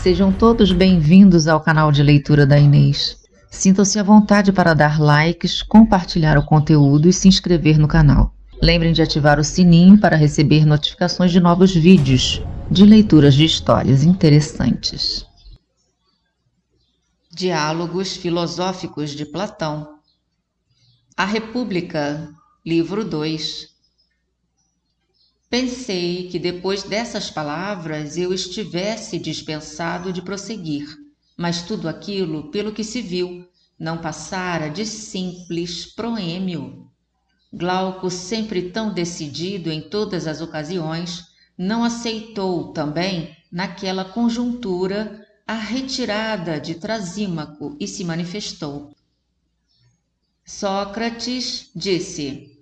Sejam todos bem-vindos ao canal de leitura da Inês. Sintam-se à vontade para dar likes, compartilhar o conteúdo e se inscrever no canal. Lembrem de ativar o sininho para receber notificações de novos vídeos de leituras de histórias interessantes. Diálogos filosóficos de Platão. A República, livro 2. Pensei que depois dessas palavras eu estivesse dispensado de prosseguir, mas tudo aquilo, pelo que se viu, não passara de simples proêmio. Glauco, sempre tão decidido em todas as ocasiões, não aceitou também, naquela conjuntura, a retirada de Trasímaco e se manifestou. Sócrates disse: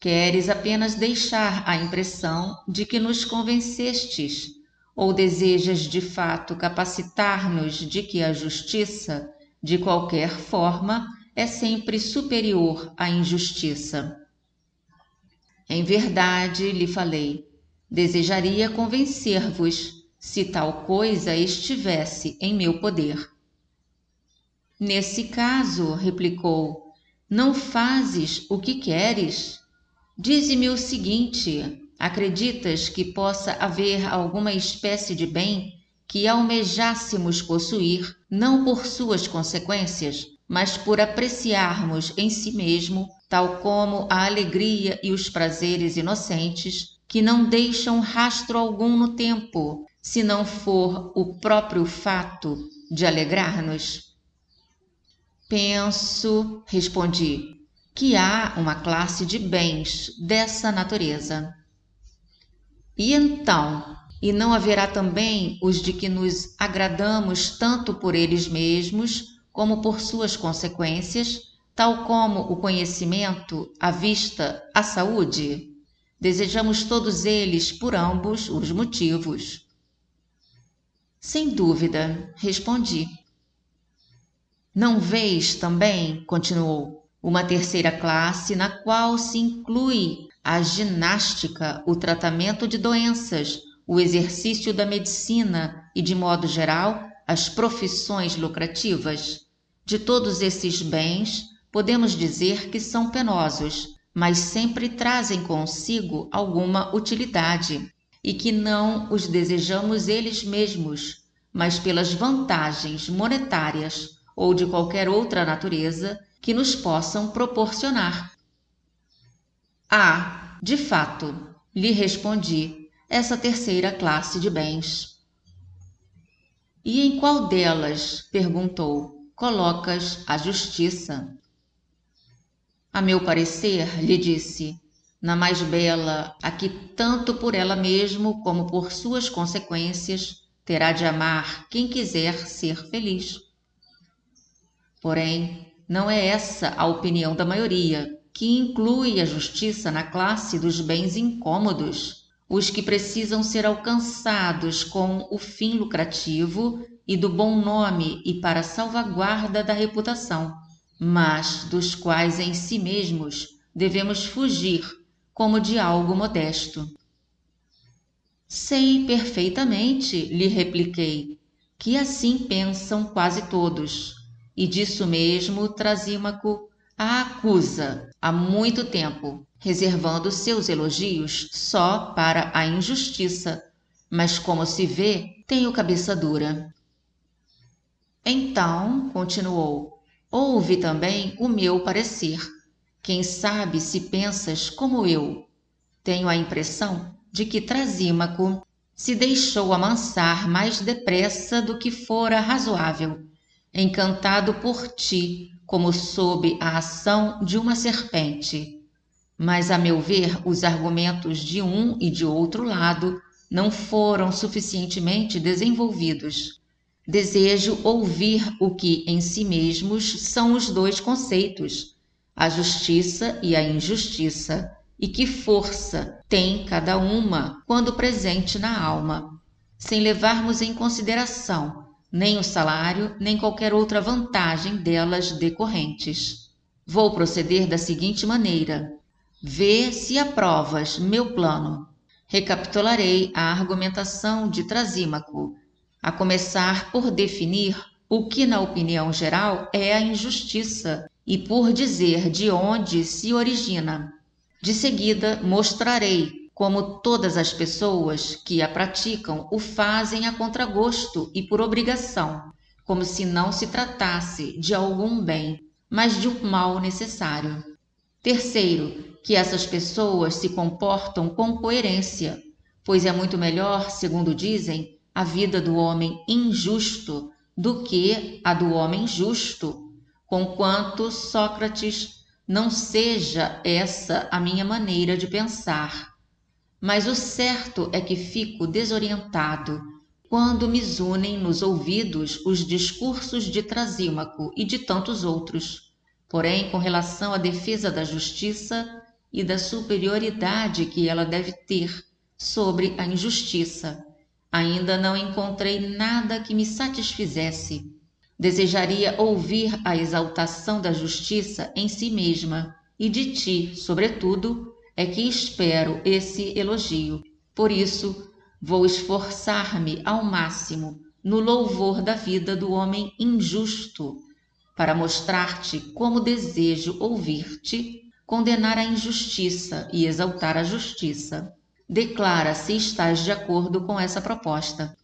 queres apenas deixar a impressão de que nos convencestes, ou desejas de fato capacitar-nos de que a justiça, de qualquer forma, é sempre superior à injustiça? Em verdade, lhe falei, desejaria convencer-vos, se tal coisa estivesse em meu poder. Nesse caso, replicou, não fazes o que queres? Dize-me o seguinte, acreditas que possa haver alguma espécie de bem que almejássemos possuir, não por suas consequências, mas por apreciarmos em si mesmo, tal como a alegria e os prazeres inocentes, que não deixam rastro algum no tempo, se não for o próprio fato de alegrar-nos? Penso, respondi, que há uma classe de bens dessa natureza. E então, e não haverá também os de que nos agradamos tanto por eles mesmos como por suas consequências, tal como o conhecimento, a vista, a saúde? Desejamos todos eles por ambos os motivos. Sem dúvida, respondi. Não vês também, continuou, uma terceira classe na qual se inclui a ginástica, o tratamento de doenças, o exercício da medicina e, de modo geral, as profissões lucrativas? De todos esses bens, podemos dizer que são penosos, mas sempre trazem consigo alguma utilidade, e que não os desejamos eles mesmos, mas pelas vantagens monetárias ou de qualquer outra natureza que nos possam proporcionar. De fato, lhe respondi, essa terceira classe de bens. E em qual delas, perguntou, colocas a justiça? A meu parecer, lhe disse, na mais bela, a que tanto por ela mesmo como por suas consequências terá de amar quem quiser ser feliz. Porém, não é essa a opinião da maioria, que inclui a justiça na classe dos bens incômodos, os que precisam ser alcançados com o fim lucrativo e do bom nome e para salvaguarda da reputação, mas dos quais em si mesmos devemos fugir como de algo modesto. Sei perfeitamente, lhe repliquei, que assim pensam quase todos. E disso mesmo Trasímaco a acusa há muito tempo, reservando seus elogios só para a injustiça, mas como se vê, tenho cabeça dura. Então, continuou, ouve também o meu parecer. Quem sabe se pensas como eu. Tenho a impressão de que Trasímaco se deixou amansar mais depressa do que fora razoável, encantado por ti, como sob a ação de uma serpente. Mas, a meu ver, os argumentos de um e de outro lado não foram suficientemente desenvolvidos. Desejo ouvir o que em si mesmos são os dois conceitos, a justiça e a injustiça, e que força tem cada uma quando presente na alma, sem levarmos em consideração nem o salário, nem qualquer outra vantagem delas decorrentes. Vou proceder da seguinte maneira. Vê se aprovas meu plano. Recapitularei a argumentação de Trasímaco, a começar por definir o que, na opinião geral, é a injustiça e por dizer de onde se origina. De seguida, mostrarei como todas as pessoas que a praticam o fazem a contragosto e por obrigação, como se não se tratasse de algum bem, mas de um mal necessário. Terceiro, que essas pessoas se comportam com coerência, pois é muito melhor, segundo dizem, a vida do homem injusto do que a do homem justo, conquanto, Sócrates, não seja essa a minha maneira de pensar. Mas o certo é que fico desorientado quando me zunem nos ouvidos os discursos de Trasímaco e de tantos outros. Porém, com relação à defesa da justiça e da superioridade que ela deve ter sobre a injustiça, ainda não encontrei nada que me satisfizesse. Desejaria ouvir a exaltação da justiça em si mesma, e de ti, sobretudo, é que espero esse elogio. Por isso, vou esforçar-me ao máximo no louvor da vida do homem injusto, para mostrar-te como desejo ouvir-te condenar a injustiça e exaltar a justiça. Declara se estás de acordo com essa proposta.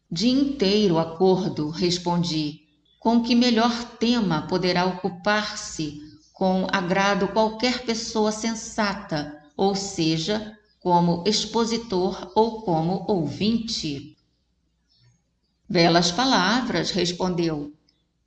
De inteiro acordo, respondi. Com que melhor tema poderá ocupar-se com agrado qualquer pessoa sensata, ou seja, como expositor ou como ouvinte? Belas palavras, respondeu.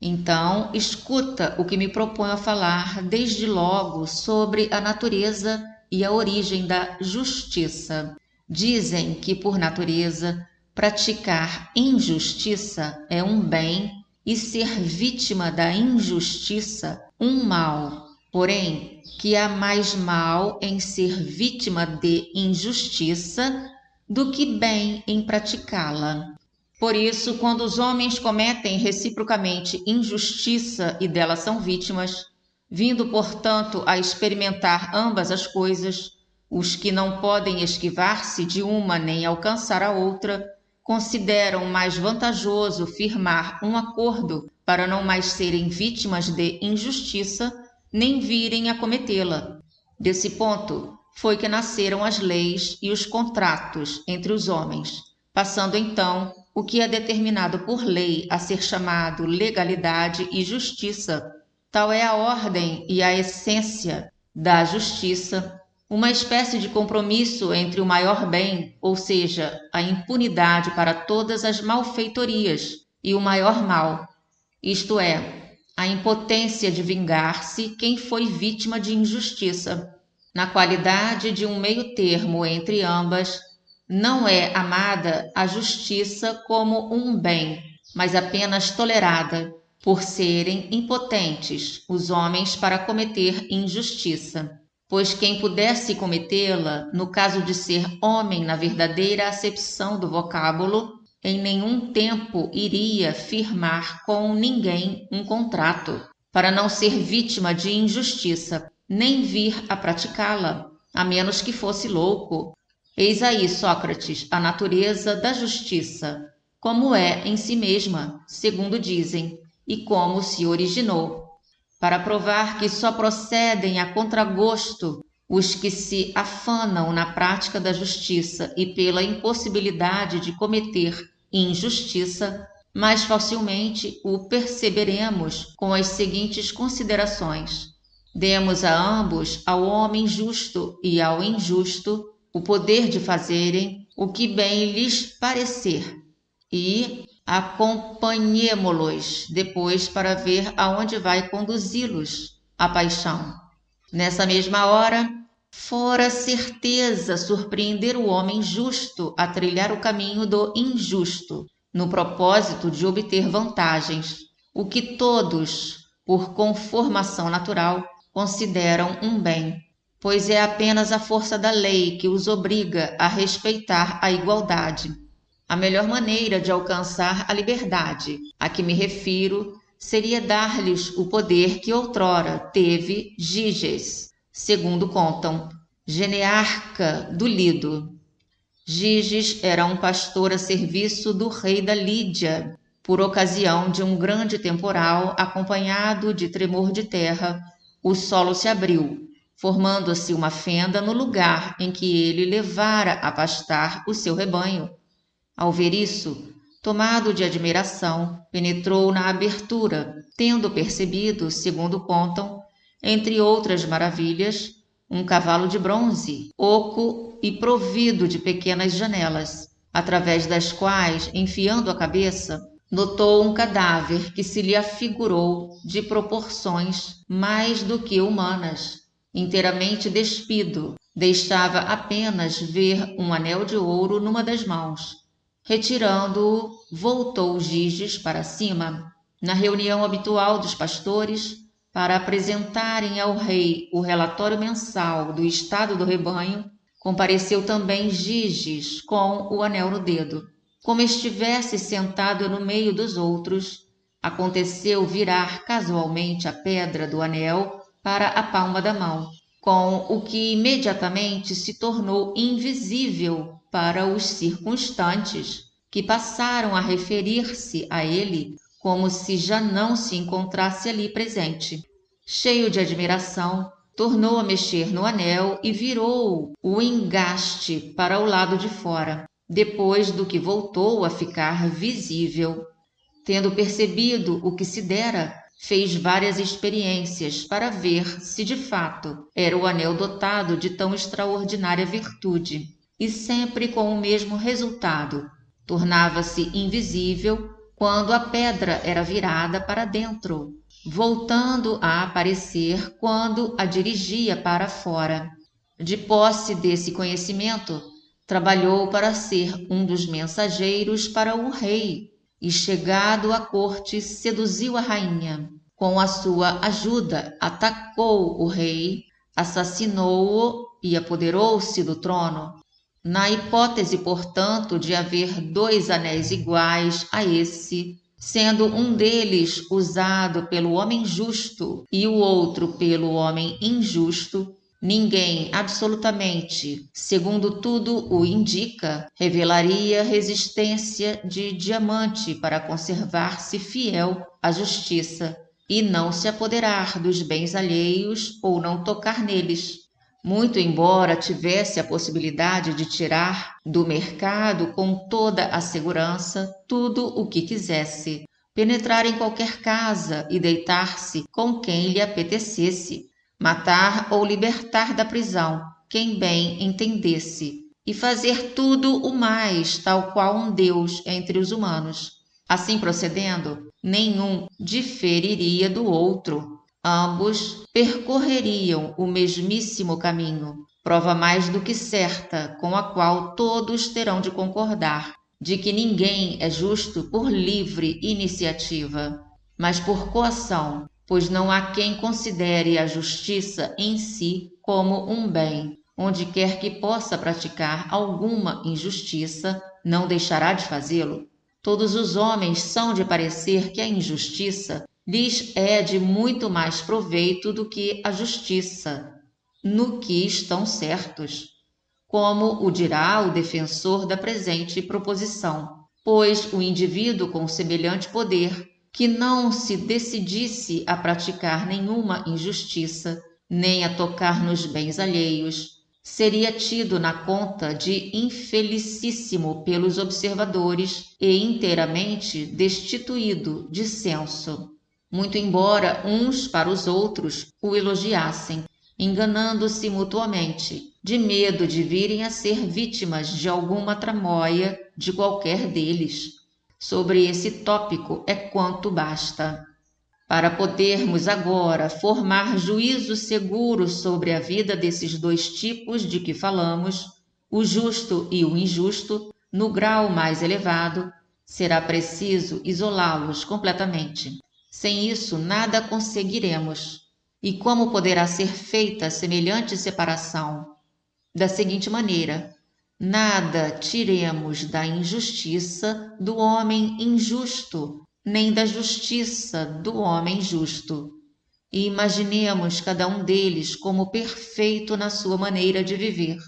Então, escuta o que me proponho a falar desde logo sobre a natureza e a origem da justiça. Dizem que, por natureza, praticar injustiça é um bem e ser vítima da injustiça um mal. Porém, que há mais mal em ser vítima de injustiça do que bem em praticá-la. Por isso, quando os homens cometem reciprocamente injustiça e dela são vítimas, vindo, portanto, a experimentar ambas as coisas, os que não podem esquivar-se de uma nem alcançar a outra, consideram mais vantajoso firmar um acordo para não mais serem vítimas de injustiça, nem virem a cometê-la. Desse ponto foi que nasceram as leis e os contratos entre os homens, passando então o que é determinado por lei a ser chamado legalidade e justiça. Tal é a ordem e a essência da justiça, uma espécie de compromisso entre o maior bem, ou seja, a impunidade para todas as malfeitorias, e o maior mal, isto é, a impotência de vingar-se quem foi vítima de injustiça. Na qualidade de um meio termo entre ambas, não é amada a justiça como um bem, mas apenas tolerada, por serem impotentes os homens para cometer injustiça. Pois quem pudesse cometê-la, no caso de ser homem na verdadeira acepção do vocábulo, em nenhum tempo iria firmar com ninguém um contrato, para não ser vítima de injustiça, nem vir a praticá-la, a menos que fosse louco. Eis aí, Sócrates, a natureza da justiça, como é em si mesma, segundo dizem, e como se originou, para provar que só procedem a contragosto os que se afanam na prática da justiça e pela impossibilidade de cometer injustiça, mais facilmente o perceberemos com as seguintes considerações. Demos a ambos, ao homem justo e ao injusto, o poder de fazerem o que bem lhes parecer, e acompanhemo-los depois para ver aonde vai conduzi-los a paixão. Nessa mesma hora, fora certeza surpreender o homem justo a trilhar o caminho do injusto, no propósito de obter vantagens, o que todos, por conformação natural, consideram um bem, pois é apenas a força da lei que os obriga a respeitar a igualdade. A melhor maneira de alcançar a liberdade a que me refiro seria dar-lhes o poder que outrora teve Giges, segundo contam, genearca do Lido. Giges era um pastor a serviço do rei da Lídia. Por ocasião de um grande temporal, acompanhado de tremor de terra, o solo se abriu, formando-se uma fenda no lugar em que ele levara a pastar o seu rebanho. Ao ver isso, tomado de admiração, penetrou na abertura, tendo percebido, segundo contam, entre outras maravilhas, um cavalo de bronze, oco e provido de pequenas janelas, através das quais, enfiando a cabeça, notou um cadáver que se lhe afigurou de proporções mais do que humanas. Inteiramente despido, deixava apenas ver um anel de ouro numa das mãos. Retirando-o, voltou Giges para cima, na reunião habitual dos pastores, para apresentarem ao rei o relatório mensal do estado do rebanho. Compareceu também Giges com o anel no dedo. Como estivesse sentado no meio dos outros, aconteceu virar casualmente a pedra do anel para a palma da mão, com o que imediatamente se tornou invisível para os circunstantes, que passaram a referir-se a ele como se já não se encontrasse ali presente. Cheio de admiração, tornou a mexer no anel e virou o engaste para o lado de fora, depois do que voltou a ficar visível. Tendo percebido o que se dera, fez várias experiências para ver se de fato era o anel dotado de tão extraordinária virtude, e sempre com o mesmo resultado. Tornava-se invisível quando a pedra era virada para dentro, voltando a aparecer quando a dirigia para fora. De posse desse conhecimento, trabalhou para ser um dos mensageiros para o rei, e chegado à corte seduziu a rainha. Com a sua ajuda, atacou o rei, assassinou-o e apoderou-se do trono. Na hipótese, portanto, de haver dois anéis iguais a esse, sendo um deles usado pelo homem justo e o outro pelo homem injusto, ninguém absolutamente, segundo tudo o indica, revelaria resistência de diamante para conservar-se fiel à justiça e não se apoderar dos bens alheios ou não tocar neles. Muito embora tivesse a possibilidade de tirar do mercado com toda a segurança tudo o que quisesse, penetrar em qualquer casa e deitar-se com quem lhe apetecesse, matar ou libertar da prisão quem bem entendesse, e fazer tudo o mais tal qual um Deus entre os humanos. Assim procedendo, nenhum diferiria do outro. Ambos percorreriam o mesmíssimo caminho, prova mais do que certa, com a qual todos terão de concordar, de que ninguém é justo por livre iniciativa, mas por coação, pois não há quem considere a justiça em si como um bem. Onde quer que possa praticar alguma injustiça, não deixará de fazê-lo. Todos os homens são de parecer que a injustiça lhes é de muito mais proveito do que a justiça, no que estão certos, como o dirá o defensor da presente proposição, pois o indivíduo com semelhante poder, que não se decidisse a praticar nenhuma injustiça, nem a tocar nos bens alheios, seria tido na conta de infelicíssimo pelos observadores e inteiramente destituído de senso. Muito embora uns para os outros o elogiassem, enganando-se mutuamente, de medo de virem a ser vítimas de alguma tramóia de qualquer deles. Sobre esse tópico é quanto basta. Para podermos agora formar juízo seguro sobre a vida desses dois tipos de que falamos, o justo e o injusto, no grau mais elevado, será preciso isolá-los completamente. Sem isso, nada conseguiremos. E como poderá ser feita semelhante separação? Da seguinte maneira: nada tiremos da injustiça do homem injusto, nem da justiça do homem justo. E imaginemos cada um deles como perfeito na sua maneira de viver.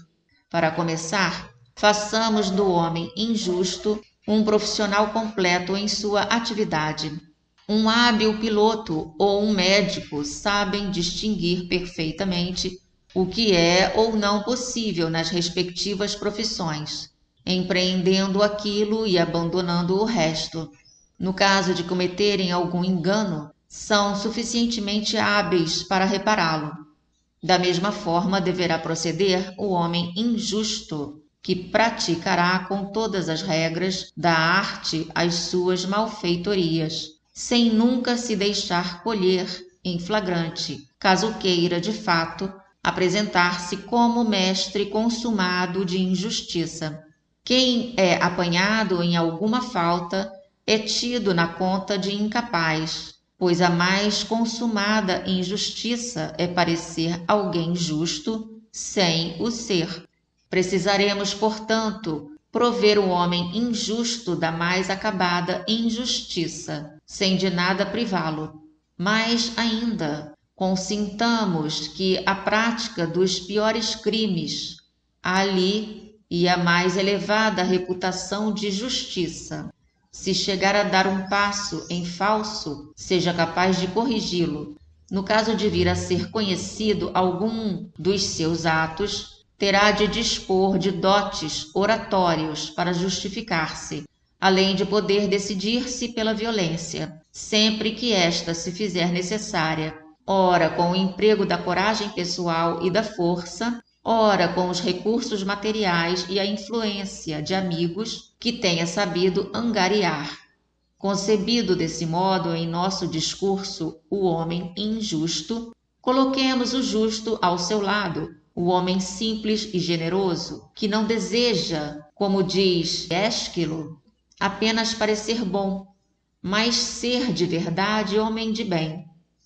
Para começar, Façamos do homem injusto um profissional completo em sua atividade. Um hábil piloto ou um médico sabem distinguir perfeitamente o que é ou não possível nas respectivas profissões, empreendendo aquilo e abandonando o resto. No caso de cometerem algum engano, são suficientemente hábeis para repará-lo. Da mesma forma deverá proceder o homem injusto, que praticará com todas as regras da arte as suas malfeitorias, sem nunca se deixar colher em flagrante, caso queira, de fato, apresentar-se como mestre consumado de injustiça. Quem é apanhado em alguma falta é tido na conta de incapaz, pois a mais consumada injustiça é parecer alguém justo sem o ser. Precisaremos, portanto, prover o homem injusto da mais acabada injustiça, sem de nada privá-lo. Mais ainda, consintamos que a prática dos piores crimes, ali e a mais elevada reputação de justiça, se chegar a dar um passo em falso, seja capaz de corrigi-lo. No caso de vir a ser conhecido algum dos seus atos, terá de dispor de dotes oratórios para justificar-se, além de poder decidir-se pela violência, sempre que esta se fizer necessária, ora com o emprego da coragem pessoal e da força, ora com os recursos materiais e a influência de amigos que tenha sabido angariar. Concebido desse modo em nosso discurso o homem injusto, coloquemos o justo ao seu lado, o homem simples e generoso, que não deseja, como diz Ésquilo, apenas parecer bom, mas ser de verdade homem de bem.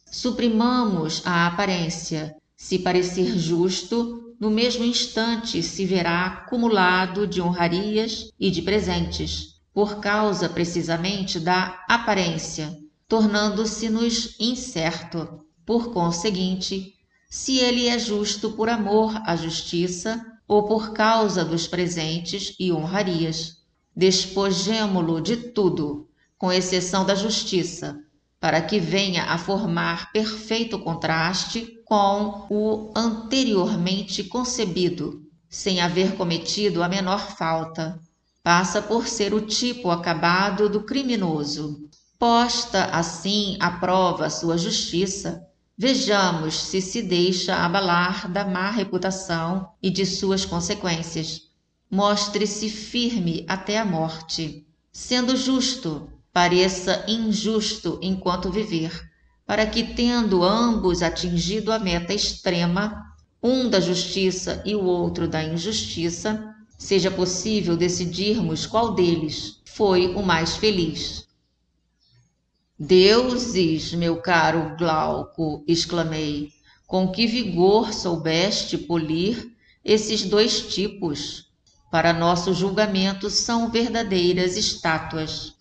Suprimamos a aparência. Se parecer justo, no mesmo instante se verá acumulado de honrarias e de presentes, por causa precisamente da aparência, tornando-se-nos incerto, por conseguinte, se ele é justo por amor à justiça ou por causa dos presentes e honrarias. Despojemo-lo de tudo, com exceção da justiça, para que venha a formar perfeito contraste com o anteriormente concebido, sem haver cometido a menor falta. Passa por ser o tipo acabado do criminoso. Posta assim à prova sua justiça, vejamos se deixa abalar da má reputação e de suas consequências. Mostre-se firme até a morte. Sendo justo, pareça injusto enquanto viver, para que, tendo ambos atingido a meta extrema, um da justiça e o outro da injustiça, seja possível decidirmos qual deles foi o mais feliz. Deuses, meu caro Glauco, exclamei, com que vigor soubeste polir esses dois tipos. Para nosso julgamento são verdadeiras estátuas.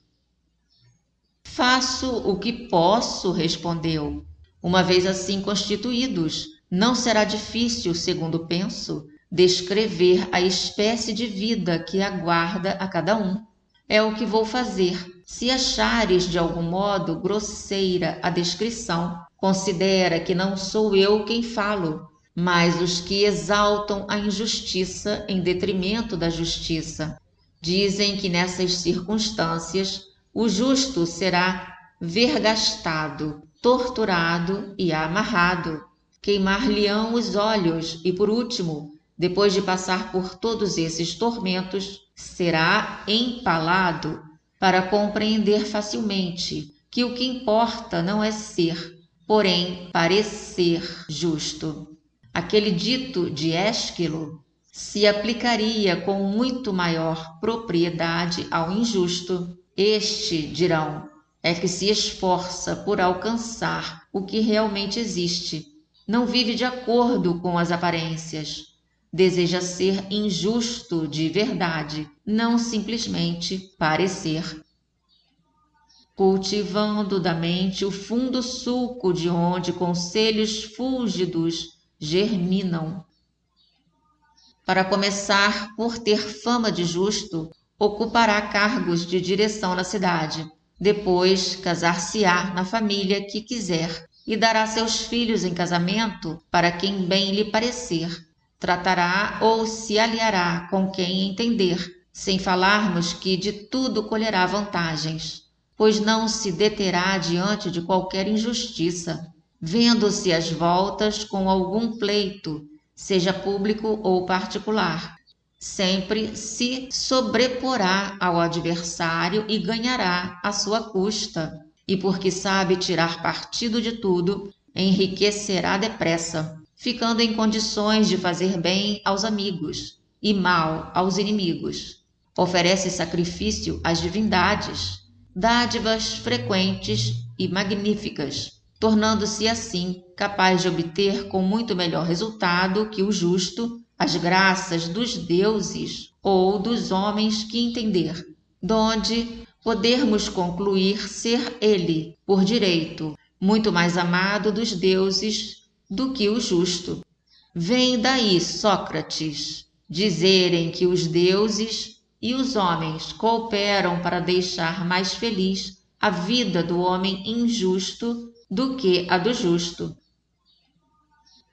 Faço o que posso, respondeu. Uma vez assim constituídos, não será difícil, segundo penso, descrever a espécie de vida que aguarda a cada um. É o que vou fazer. Se achares de algum modo grosseira a descrição, considera que não sou eu quem falo, mas os que exaltam a injustiça em detrimento da justiça. Dizem que nessas circunstâncias o justo será vergastado, torturado e amarrado. Queimar-lhe-ão os olhos e, por último, depois de passar por todos esses tormentos, será empalado, para compreender facilmente que o que importa não é ser, porém parecer justo. Aquele dito de Ésquilo se aplicaria com muito maior propriedade ao injusto. Este, dirão, é que se esforça por alcançar o que realmente existe. Não vive de acordo com as aparências. Deseja ser injusto de verdade, não simplesmente parecer. Cultivando da mente o fundo sulco de onde conselhos fúlgidos germinam. Para começar, por ter fama de justo, ocupará cargos de direção na cidade. Depois, casar-se-á na família que quiser e dará seus filhos em casamento para quem bem lhe parecer. Tratará ou se aliará com quem entender, sem falarmos que de tudo colherá vantagens, pois não se deterá diante de qualquer injustiça, vendo-se às voltas com algum pleito, seja público ou particular. Sempre se sobreporá ao adversário e ganhará à sua custa, e porque sabe tirar partido de tudo, enriquecerá depressa, ficando em condições de fazer bem aos amigos e mal aos inimigos. Oferece sacrifício às divindades, dádivas frequentes e magníficas, tornando-se assim capaz de obter com muito melhor resultado que o justo as graças dos deuses ou dos homens que entender, donde podermos concluir ser ele, por direito, muito mais amado dos deuses do que o justo. Vem daí, Sócrates, dizerem que os deuses e os homens cooperam para deixar mais feliz a vida do homem injusto do que a do justo.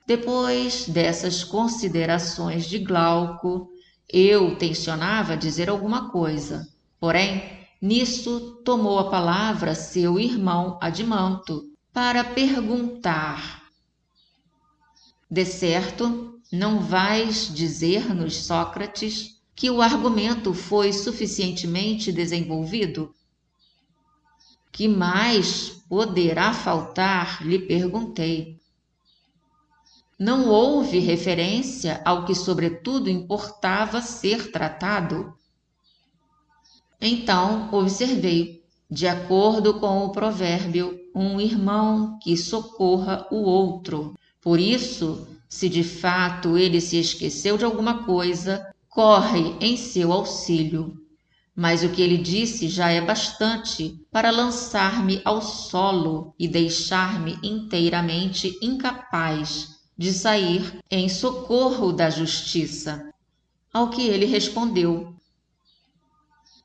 Depois dessas considerações de Glauco, eu tencionava dizer alguma coisa, porém, nisso tomou a palavra seu irmão Adimanto para perguntar: de certo, não vais dizer-nos, Sócrates, que o argumento foi suficientemente desenvolvido? Que mais poderá faltar? Lhe perguntei. Não houve referência ao que sobretudo importava ser tratado? Então observei, de acordo com o provérbio, um irmão que socorra o outro. Por isso, se de fato ele se esqueceu de alguma coisa, corre em seu auxílio. Mas o que ele disse já é bastante para lançar-me ao solo e deixar-me inteiramente incapaz de sair em socorro da justiça. Ao que ele respondeu: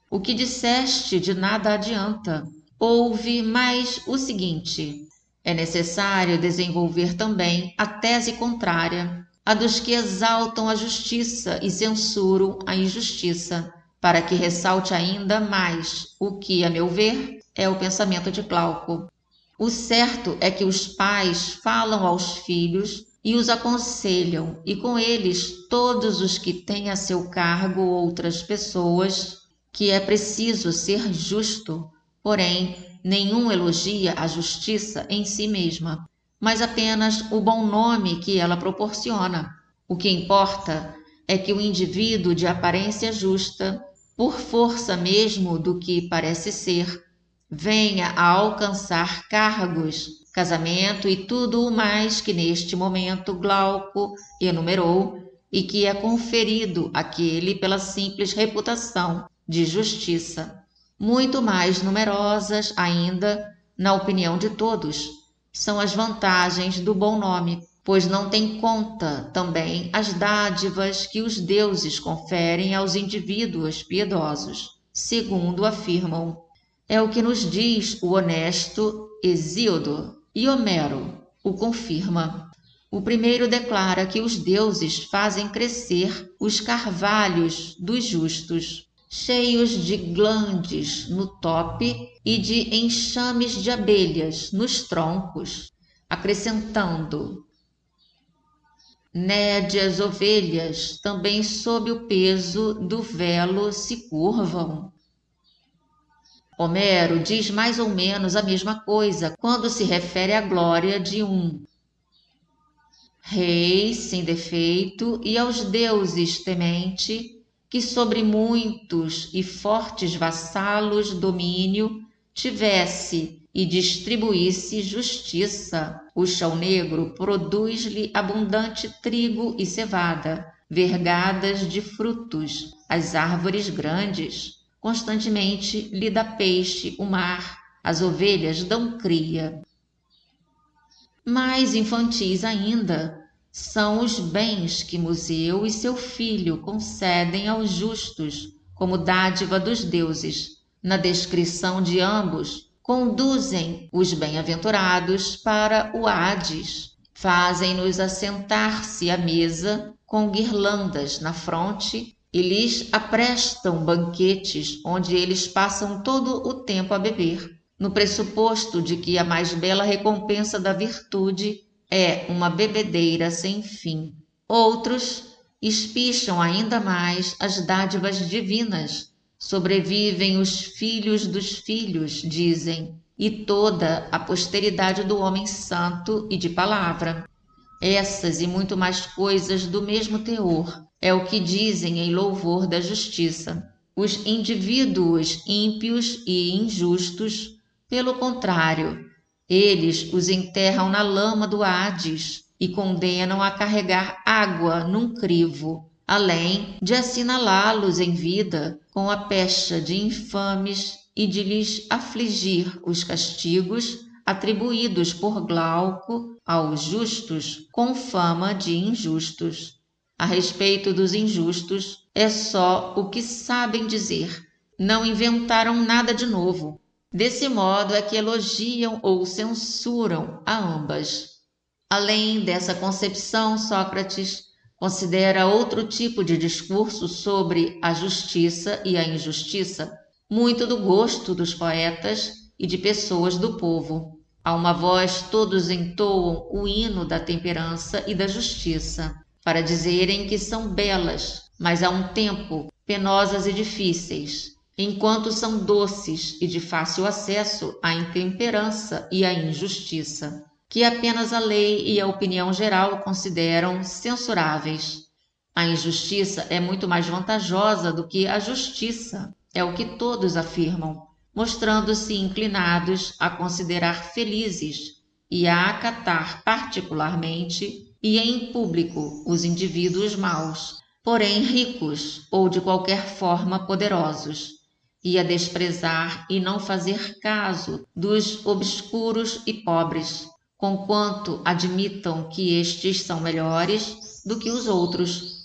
o que disseste de nada adianta. Ouve mais o seguinte: é necessário desenvolver também a tese contrária, a dos que exaltam a justiça e censuram a injustiça, para que ressalte ainda mais o que, a meu ver, é o pensamento de Glauco. O certo é que os pais falam aos filhos e os aconselham, e com eles todos os que têm a seu cargo outras pessoas, que é preciso ser justo, porém nenhum elogia a justiça em si mesma, mas apenas o bom nome que ela proporciona. O que importa é que o indivíduo de aparência justa, por força mesmo do que parece ser, venha a alcançar cargos, casamento e tudo o mais que neste momento Glauco enumerou e que é conferido àquele pela simples reputação de justiça. Muito mais numerosas ainda, na opinião de todos, são as vantagens do bom nome, pois não tem conta também as dádivas que os deuses conferem aos indivíduos piedosos, segundo afirmam. É o que nos diz o honesto Hesíodo, e Homero o confirma. O primeiro declara que os deuses fazem crescer os carvalhos dos justos, cheios de glândes no tope e de enxames de abelhas nos troncos, acrescentando: nédias ovelhas também sob o peso do velo se curvam. Homero diz mais ou menos a mesma coisa quando se refere à glória de um rei sem defeito e aos deuses temente, que sobre muitos e fortes vassalos domínio tivesse e distribuísse justiça. O chão negro produz-lhe abundante trigo e cevada, vergadas de frutos, as árvores grandes. Constantemente lhe dá peixe o mar, as ovelhas dão cria. Mais infantis ainda, são os bens que Museu e seu filho concedem aos justos como dádiva dos deuses. Na descrição de ambos, conduzem os bem-aventurados para o Hades, fazem-nos assentar-se à mesa com guirlandas na fronte e lhes aprestam banquetes onde eles passam todo o tempo a beber, no pressuposto de que a mais bela recompensa da virtude é uma bebedeira sem fim. Outros espicham ainda mais as dádivas divinas. Sobrevivem os filhos dos filhos, dizem, e toda a posteridade do homem santo e de palavra. Essas e muito mais coisas do mesmo teor é o que dizem em louvor da justiça. Os indivíduos ímpios e injustos, pelo contrário, eles os enterram na lama do Hades e condenam a carregar água num crivo, além de assinalá-los em vida com a pecha de infames e de lhes afligir os castigos atribuídos por Glauco aos justos com fama de injustos. A respeito dos injustos, é só o que sabem dizer. Não inventaram nada de novo. Desse modo é que elogiam ou censuram a ambas. Além dessa concepção, Sócrates considera outro tipo de discurso sobre a justiça e a injustiça, muito do gosto dos poetas e de pessoas do povo. A uma voz todos entoam o hino da temperança e da justiça, para dizerem que são belas, mas a um tempo penosas e difíceis, enquanto são doces e de fácil acesso à intemperança e à injustiça, que apenas a lei e a opinião geral consideram censuráveis. A injustiça é muito mais vantajosa do que a justiça, é o que todos afirmam, mostrando-se inclinados a considerar felizes e a acatar particularmente e em público os indivíduos maus, porém ricos ou de qualquer forma poderosos, e a desprezar e não fazer caso dos obscuros e pobres, conquanto admitam que estes são melhores do que os outros.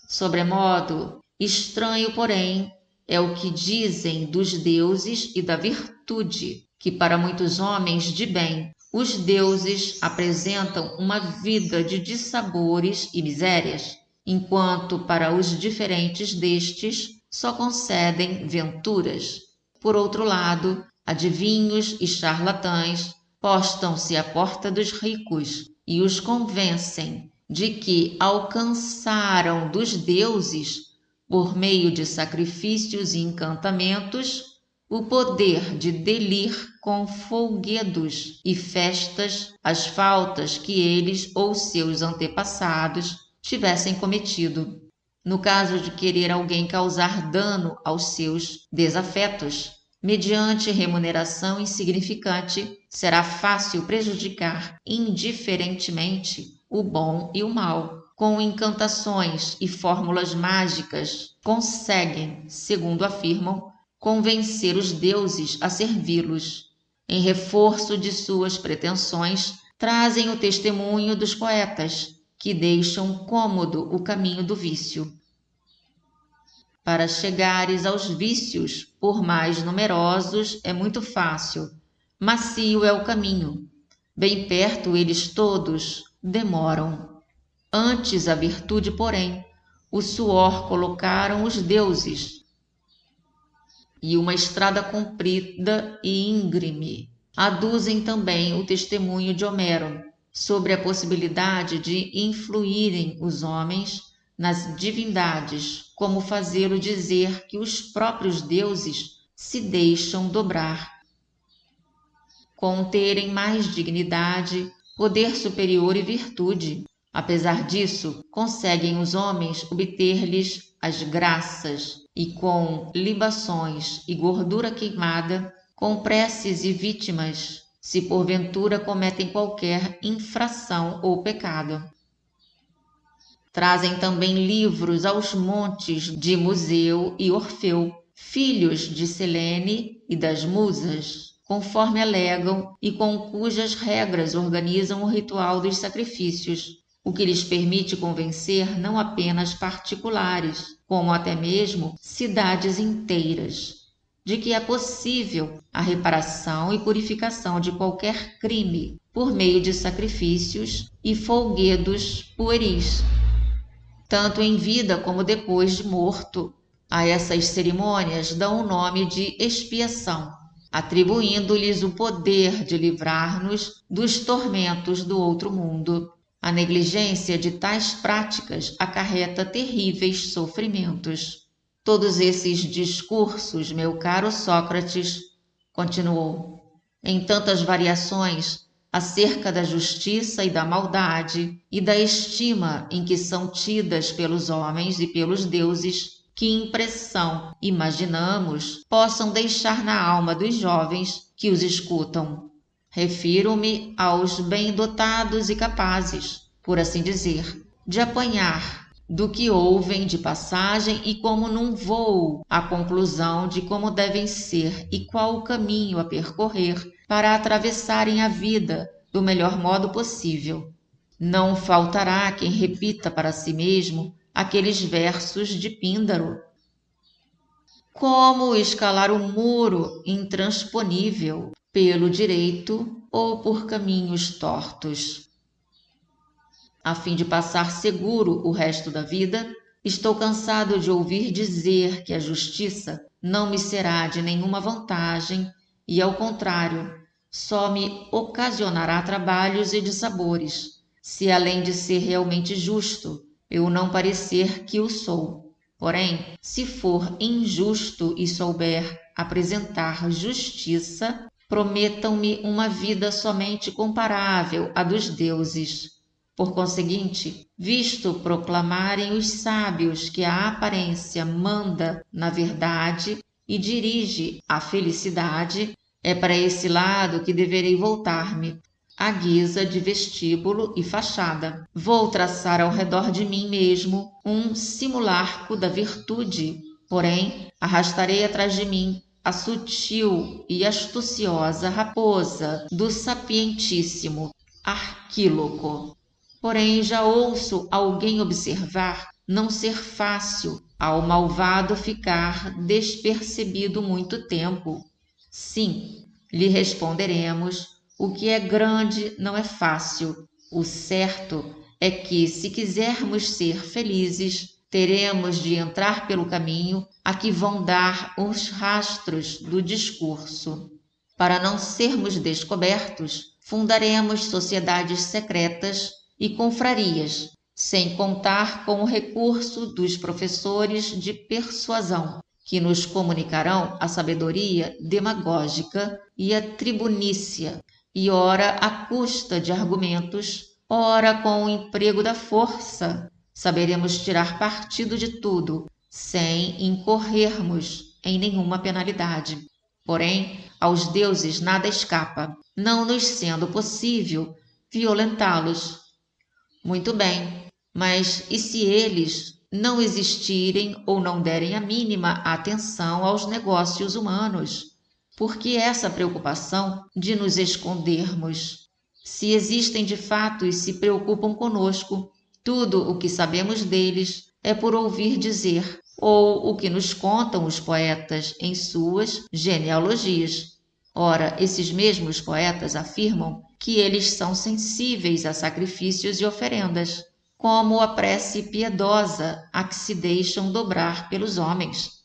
Sobremodo, estranho, porém, é o que dizem dos deuses e da virtude, que para muitos homens de bem, os deuses apresentam uma vida de dissabores e misérias, enquanto para os diferentes destes só concedem venturas. Por outro lado, adivinhos e charlatães postam-se à porta dos ricos e os convencem de que alcançaram dos deuses, por meio de sacrifícios e encantamentos, o poder de delir com folguedos e festas as faltas que eles ou seus antepassados tivessem cometido. No caso de querer alguém causar dano aos seus desafetos, mediante remuneração insignificante, será fácil prejudicar indiferentemente o bom e o mal. Com encantações e fórmulas mágicas, conseguem, segundo afirmam, convencer os deuses a servi-los. Em reforço de suas pretensões, trazem o testemunho dos poetas, que deixam cômodo o caminho do vício. Para chegares aos vícios, por mais numerosos, é muito fácil. Macio é o caminho. Bem perto eles todos demoram. Antes a virtude, porém, o suor colocaram os deuses, e uma estrada comprida e íngreme. Aduzem também o testemunho de Homero sobre a possibilidade de influírem os homens nas divindades, como fazê-lo dizer que os próprios deuses se deixam dobrar. Com terem mais dignidade, poder superior e virtude. Apesar disso, conseguem os homens obter-lhes as graças e com libações e gordura queimada, com preces e vítimas, se porventura cometem qualquer infração ou pecado. Trazem também livros aos montes de Museu e Orfeu, filhos de Selene e das musas, conforme alegam e com cujas regras organizam o ritual dos sacrifícios. o que lhes permite convencer não apenas particulares, como até mesmo cidades inteiras, de que é possível a reparação e purificação de qualquer crime por meio de sacrifícios e folguedos pueris, tanto em vida como depois de morto. A essas cerimônias dão o nome de expiação, atribuindo-lhes o poder de livrar-nos dos tormentos do outro mundo. A negligência de tais práticas acarreta terríveis sofrimentos. Todos esses discursos, meu caro Sócrates, continuou, em tantas variações, acerca da justiça e da maldade e da estima em que são tidas pelos homens e pelos deuses, que impressão imaginamos possam deixar na alma dos jovens que os escutam. Refiro-me aos bem dotados e capazes, por assim dizer, de apanhar do que ouvem de passagem e como num voo a conclusão de como devem ser e qual o caminho a percorrer para atravessarem a vida do melhor modo possível. Não faltará quem repita para si mesmo aqueles versos de Píndaro. Como escalar o muro intransponível pelo direito ou por caminhos tortos? A fim de passar seguro o resto da vida, estou cansado de ouvir dizer que a justiça não me será de nenhuma vantagem e, ao contrário, só me ocasionará trabalhos e dissabores, se além de ser realmente justo, eu não parecer que o sou. Porém, se for injusto e souber apresentar justiça, prometam-me uma vida somente comparável à dos deuses. Por conseguinte, visto proclamarem os sábios que a aparência manda na verdade e dirige à felicidade, é para esse lado que deverei voltar-me, à guisa de vestíbulo e fachada. Vou traçar ao redor de mim mesmo um simulacro da virtude, porém arrastarei atrás de mim a sutil e astuciosa raposa do sapientíssimo Arquíloco. Porém, já ouço alguém observar não ser fácil ao malvado ficar despercebido muito tempo. Sim, lhe responderemos, o que é grande não é fácil. O certo é que, se quisermos ser felizes, teremos de entrar pelo caminho a que vão dar os rastros do discurso. Para não sermos descobertos, fundaremos sociedades secretas e confrarias, sem contar com o recurso dos professores de persuasão, que nos comunicarão a sabedoria demagógica e a tribunícia, e ora à custa de argumentos, ora com o emprego da força, saberemos tirar partido de tudo, sem incorrermos em nenhuma penalidade. Porém, aos deuses nada escapa, não nos sendo possível violentá-los. Muito bem, mas e se eles não existirem ou não derem a mínima atenção aos negócios humanos? Por que essa preocupação de nos escondermos? Se existem de fato e se preocupam conosco, tudo o que sabemos deles é por ouvir dizer, ou o que nos contam os poetas em suas genealogias. Ora, esses mesmos poetas afirmam que eles são sensíveis a sacrifícios e oferendas, como a prece piedosa a que se deixam dobrar pelos homens.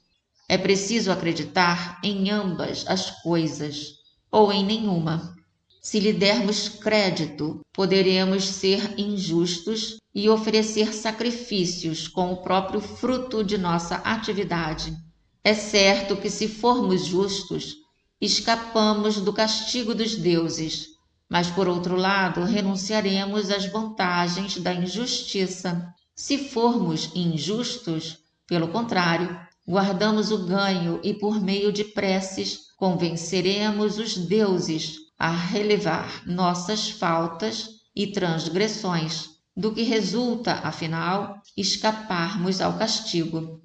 É preciso acreditar em ambas as coisas, ou em nenhuma. Se lhe dermos crédito, poderemos ser injustos e oferecer sacrifícios com o próprio fruto de nossa atividade. É certo que, se formos justos, escapamos do castigo dos deuses, mas, por outro lado, renunciaremos às vantagens da injustiça. Se formos injustos, pelo contrário, guardamos o ganho e, por meio de preces, convenceremos os deuses a relevar nossas faltas e transgressões, do que resulta, afinal, escaparmos ao castigo.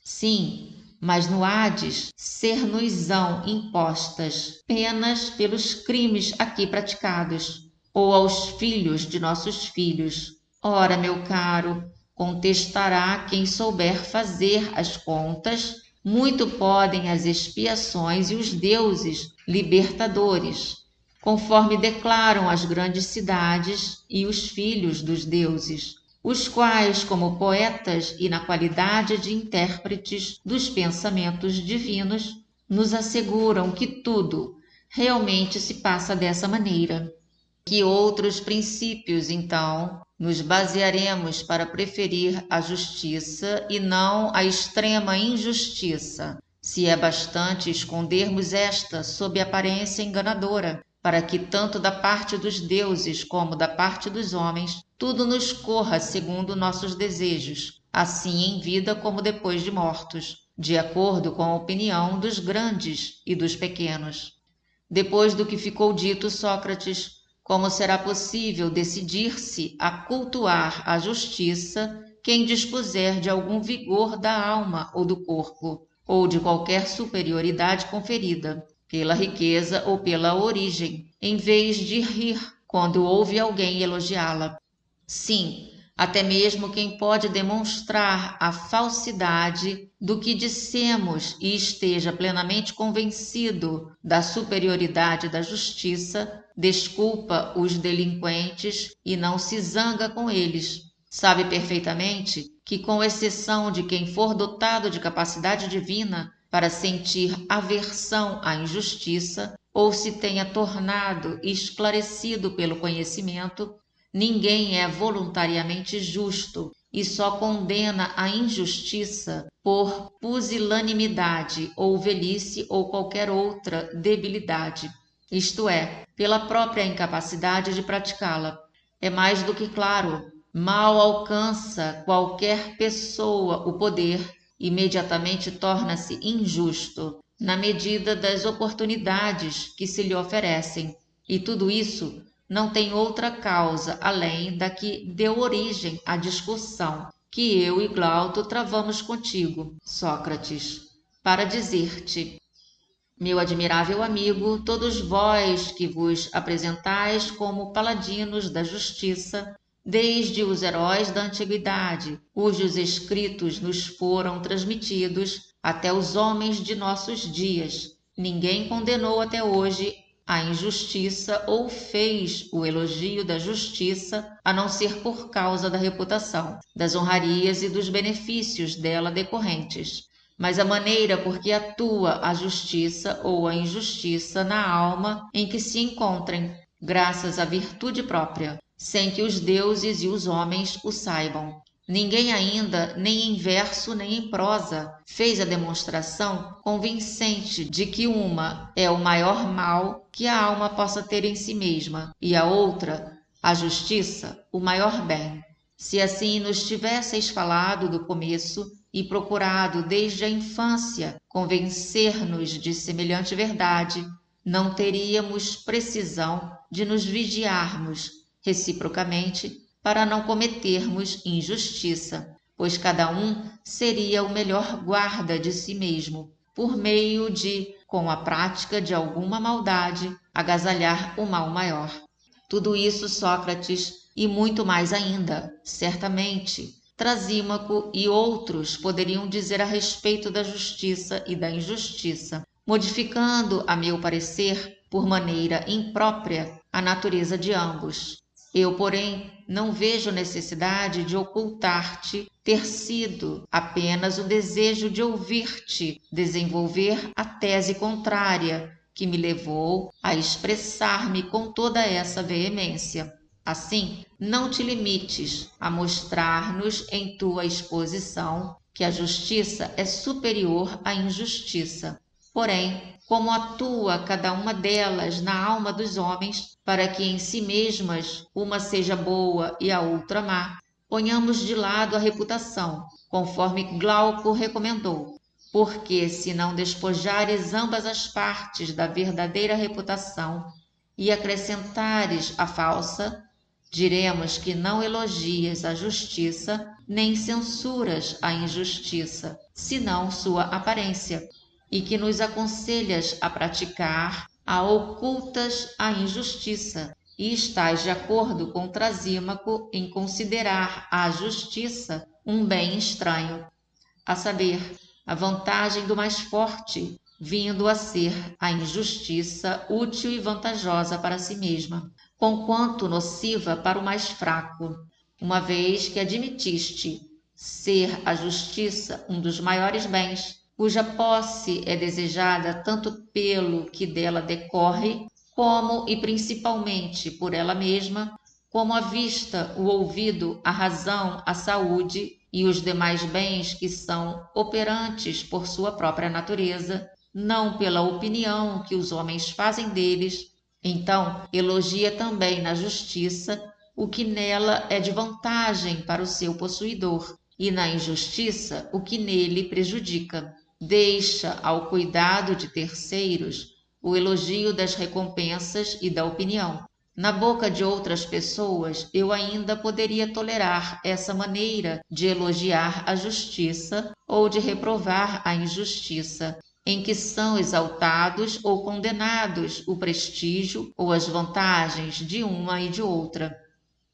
Sim, mas no Hades ser-nos-ão impostas penas pelos crimes aqui praticados, ou aos filhos de nossos filhos, Ora, meu caro, contestará quem souber fazer as contas, muito podem as expiações e os deuses libertadores, conforme declaram as grandes cidades e os filhos dos deuses, os quais, como poetas e na qualidade de intérpretes dos pensamentos divinos, nos asseguram que tudo realmente se passa dessa maneira. Que outros princípios, então, nos basearemos para preferir a justiça e não a extrema injustiça, se é bastante escondermos esta sob aparência enganadora, para que tanto da parte dos deuses como da parte dos homens tudo nos corra segundo nossos desejos, assim em vida como depois de mortos, de acordo com a opinião dos grandes e dos pequenos. Depois do que ficou dito, Sócrates, como será possível decidir-se a cultuar a justiça quem dispuser de algum vigor da alma ou do corpo, ou de qualquer superioridade conferida, pela riqueza ou pela origem, em vez de rir quando ouve alguém elogiá-la? Sim, até mesmo quem pode demonstrar a falsidade do que dissemos e esteja plenamente convencido da superioridade da justiça, desculpa os delinquentes e não se zanga com eles. Sabe perfeitamente que, com exceção de quem for dotado de capacidade divina para sentir aversão à injustiça, ou se tenha tornado esclarecido pelo conhecimento, ninguém é voluntariamente justo e só condena a injustiça por pusilanimidade ou velhice ou qualquer outra debilidade, isto é, pela própria incapacidade de praticá-la. É mais do que claro, mal alcança qualquer pessoa o poder, imediatamente torna-se injusto, na medida das oportunidades que se lhe oferecem, e tudo isso não tem outra causa além da que deu origem à discussão que eu e Glauco travamos contigo, Sócrates, para dizer-te: meu admirável amigo, todos vós que vos apresentais como paladinos da justiça, desde os heróis da antiguidade, cujos escritos nos foram transmitidos, até os homens de nossos dias, ninguém condenou até hoje a injustiça ou fez o elogio da justiça, a não ser por causa da reputação, das honrarias e dos benefícios dela decorrentes. Mas a maneira por que atua a justiça ou a injustiça na alma em que se encontrem, graças à virtude própria, sem que os deuses e os homens o saibam. Ninguém ainda, nem em verso nem em prosa, fez a demonstração convincente de que uma é o maior mal que a alma possa ter em si mesma, e a outra, a justiça, o maior bem. Se assim nos tivesseis falado do começo e procurado desde a infância convencer-nos de semelhante verdade, não teríamos precisão de nos vigiarmos reciprocamente para não cometermos injustiça, pois cada um seria o melhor guarda de si mesmo, por meio de, com a prática de alguma maldade, agasalhar o mal maior. Tudo isso, Sócrates, e muito mais ainda, certamente, Trasímaco e outros poderiam dizer a respeito da justiça e da injustiça, modificando, a meu parecer, por maneira imprópria, a natureza de ambos. Eu, porém, não vejo necessidade de ocultar-te ter sido apenas o desejo de ouvir-te desenvolver a tese contrária que me levou a expressar-me com toda essa veemência. Assim, não te limites a mostrar-nos em tua exposição que a justiça é superior à injustiça. Porém, como atua cada uma delas na alma dos homens, para que em si mesmas uma seja boa e a outra má, ponhamos de lado a reputação, conforme Glauco recomendou, porque se não despojares ambas as partes da verdadeira reputação e acrescentares a falsa, diremos que não elogias a justiça nem censuras a injustiça, senão sua aparência, e que nos aconselhas a praticar a ocultas a injustiça e estás de acordo com Trasímaco em considerar a justiça um bem estranho, a saber, a vantagem do mais forte, vindo a ser a injustiça útil e vantajosa para si mesma, conquanto nociva para o mais fraco, uma vez que admitiste ser a justiça um dos maiores bens, cuja posse é desejada tanto pelo que dela decorre, como e principalmente por ela mesma, como a vista, o ouvido, a razão, a saúde e os demais bens que são operantes por sua própria natureza, não pela opinião que os homens fazem deles. Então, elogia também na justiça o que nela é de vantagem para o seu possuidor, e na injustiça o que nele prejudica. Deixa ao cuidado de terceiros o elogio das recompensas e da opinião. Na boca de outras pessoas, eu ainda poderia tolerar essa maneira de elogiar a justiça ou de reprovar a injustiça, em que são exaltados ou condenados o prestígio ou as vantagens de uma e de outra.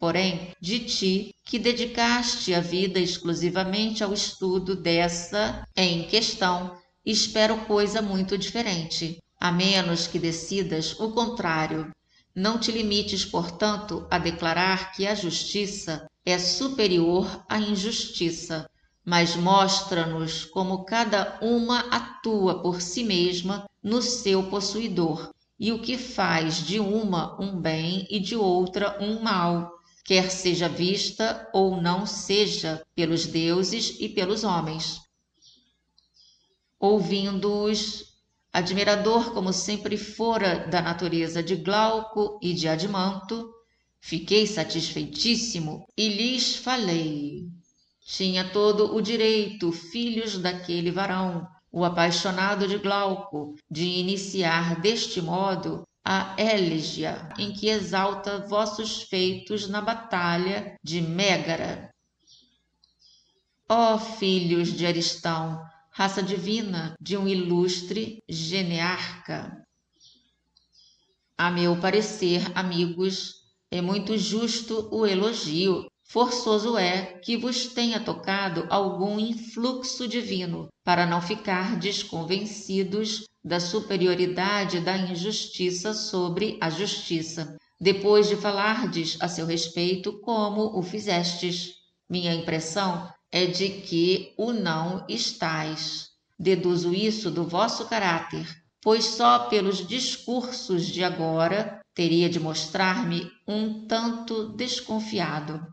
Porém, de ti, que dedicaste a vida exclusivamente ao estudo dessa em questão, espero coisa muito diferente, a menos que decidas o contrário. Não te limites, portanto, a declarar que a justiça é superior à injustiça, mas mostra-nos como cada uma atua por si mesma no seu possuidor, e o que faz de uma um bem e de outra um mal, quer seja vista ou não seja pelos deuses e pelos homens. Ouvindo-os, admirador como sempre fora da natureza de Glauco e de Admanto, fiquei satisfeitíssimo e lhes falei. Tinha todo o direito, filhos daquele varão, o apaixonado de Glauco, de iniciar deste modo a élegia em que exalta vossos feitos na batalha de Mégara. Ó filhos de Aristão, raça divina de um ilustre genearca! A meu parecer, amigos, é muito justo o elogio. Forçoso é que vos tenha tocado algum influxo divino, para não ficar desconvencidos da superioridade da injustiça sobre a justiça, depois de falardes a seu respeito como o fizestes. Minha impressão é de que o não estais. Deduzo isso do vosso caráter, pois só pelos discursos de agora teria de mostrar-me um tanto desconfiado.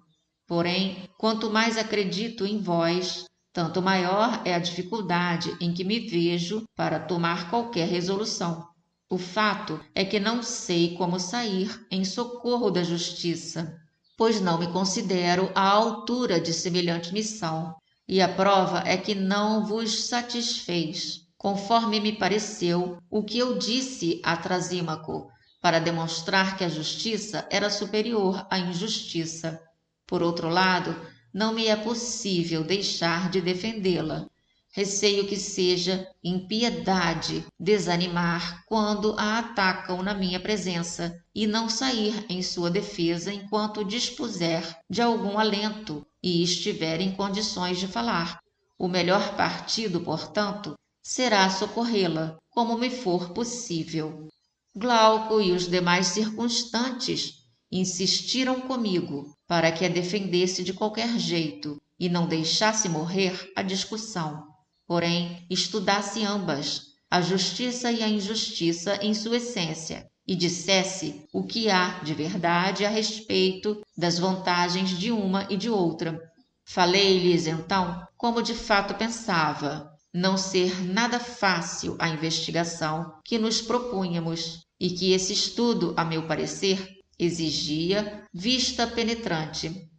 Porém, quanto mais acredito em vós, tanto maior é a dificuldade em que me vejo para tomar qualquer resolução. O fato é que não sei como sair em socorro da justiça, pois não me considero à altura de semelhante missão, e a prova é que não vos satisfez, conforme me pareceu o que eu disse a Trasímaco, para demonstrar que a justiça era superior à injustiça. Por outro lado, não me é possível deixar de defendê-la. Receio que seja impiedade desanimar quando a atacam na minha presença e não sair em sua defesa enquanto dispuser de algum alento e estiver em condições de falar. O melhor partido, portanto, será socorrê-la, como me for possível. Glauco e os demais circunstantes insistiram comigo para que a defendesse de qualquer jeito e não deixasse morrer a discussão, porém estudasse ambas, a justiça e a injustiça em sua essência, e dissesse o que há de verdade a respeito das vantagens de uma e de outra. Falei-lhes então como de fato pensava, não ser nada fácil a investigação que nos propunhamos, e que esse estudo, a meu parecer, exigia vista penetrante,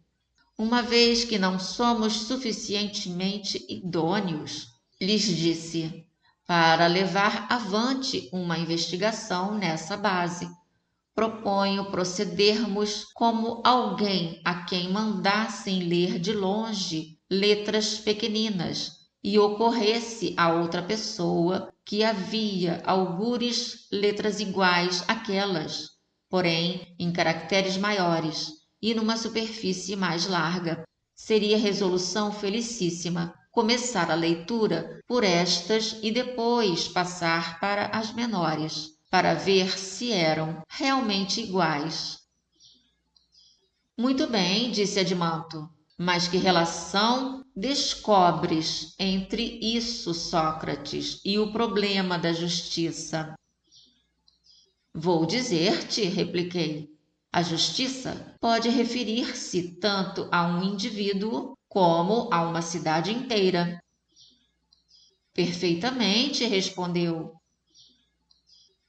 uma vez que não somos suficientemente idôneos, lhes disse, para levar avante uma investigação nessa base. Proponho procedermos como alguém a quem mandassem ler de longe letras pequeninas e ocorresse a outra pessoa que havia algures letras iguais àquelas. porém em caracteres maiores e numa superfície mais larga. Seria resolução felicíssima começar a leitura por estas e depois passar para as menores, para ver se eram realmente iguais. Muito bem, disse Adimantho, mas que relação descobres entre isso, Sócrates, e o problema da justiça? Vou dizer-te, repliquei. A justiça pode referir-se tanto a um indivíduo como a uma cidade inteira. Perfeitamente, respondeu.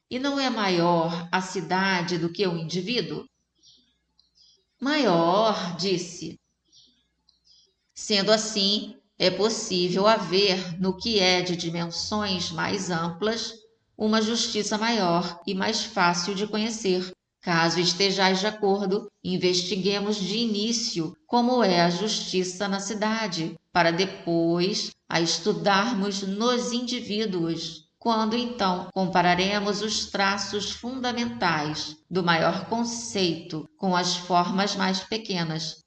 E não é maior a cidade do que o indivíduo? Maior, disse. Sendo assim, é possível haver, no que é de dimensões mais amplas, uma justiça maior e mais fácil de conhecer. Caso estejais de acordo, investiguemos de início como é a justiça na cidade, para depois a estudarmos nos indivíduos, quando então compararemos os traços fundamentais do maior conceito com as formas mais pequenas.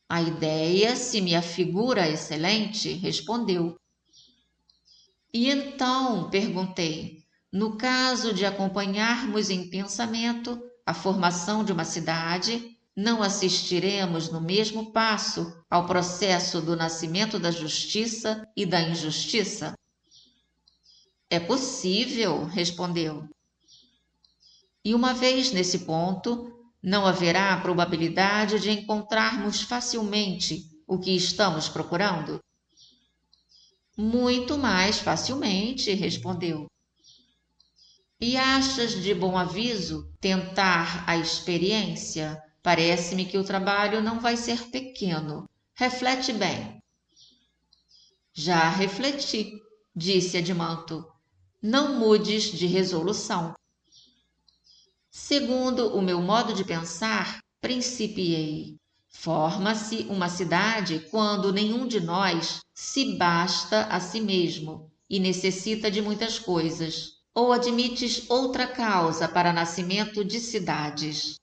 A ideia se me afigura excelente, respondeu. E então, perguntei, no caso de acompanharmos em pensamento a formação de uma cidade, não assistiremos no mesmo passo ao processo do nascimento da justiça e da injustiça? É possível, respondeu. E uma vez nesse ponto, não haverá probabilidade de encontrarmos facilmente o que estamos procurando? Muito mais facilmente, respondeu. E achas de bom aviso tentar a experiência? Parece-me que o trabalho não vai ser pequeno. Reflete bem. Já refleti, disse Adimantho. Não mudes de resolução. Segundo o meu modo de pensar, principiei. Forma-se uma cidade quando nenhum de nós se basta a si mesmo e necessita de muitas coisas. Ou admites outra causa para nascimento de cidades?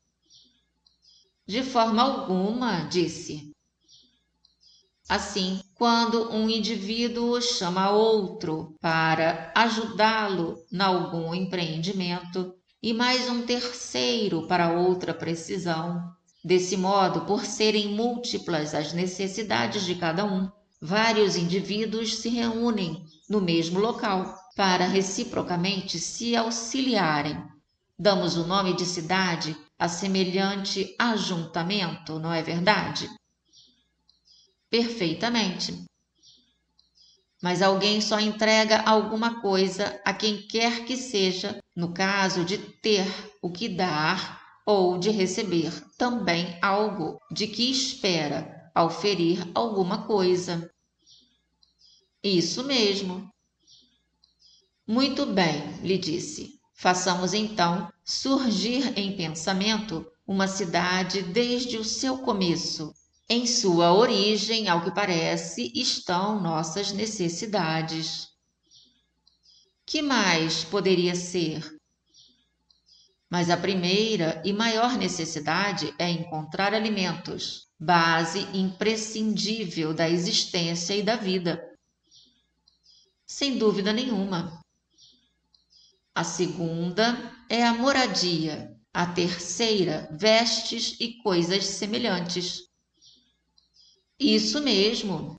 De forma alguma, disse. Assim, quando um indivíduo chama outro para ajudá-lo em algum empreendimento e mais um terceiro para outra precisão, desse modo, por serem múltiplas as necessidades de cada um, vários indivíduos se reúnem no mesmo local para reciprocamente se auxiliarem. Damos o nome de cidade a semelhante ajuntamento, não é verdade? Perfeitamente. Mas alguém só entrega alguma coisa a quem quer que seja, no caso de ter o que dar ou de receber também algo de que espera ao ferir alguma coisa. Isso mesmo. Muito bem, lhe disse. Façamos então surgir em pensamento uma cidade desde o seu começo. Em sua origem, ao que parece, estão nossas necessidades. Que mais poderia ser? Mas a primeira e maior necessidade é encontrar alimentos, base imprescindível da existência e da vida. Sem dúvida nenhuma. A segunda é a moradia, a terceira, vestes e coisas semelhantes. Isso mesmo.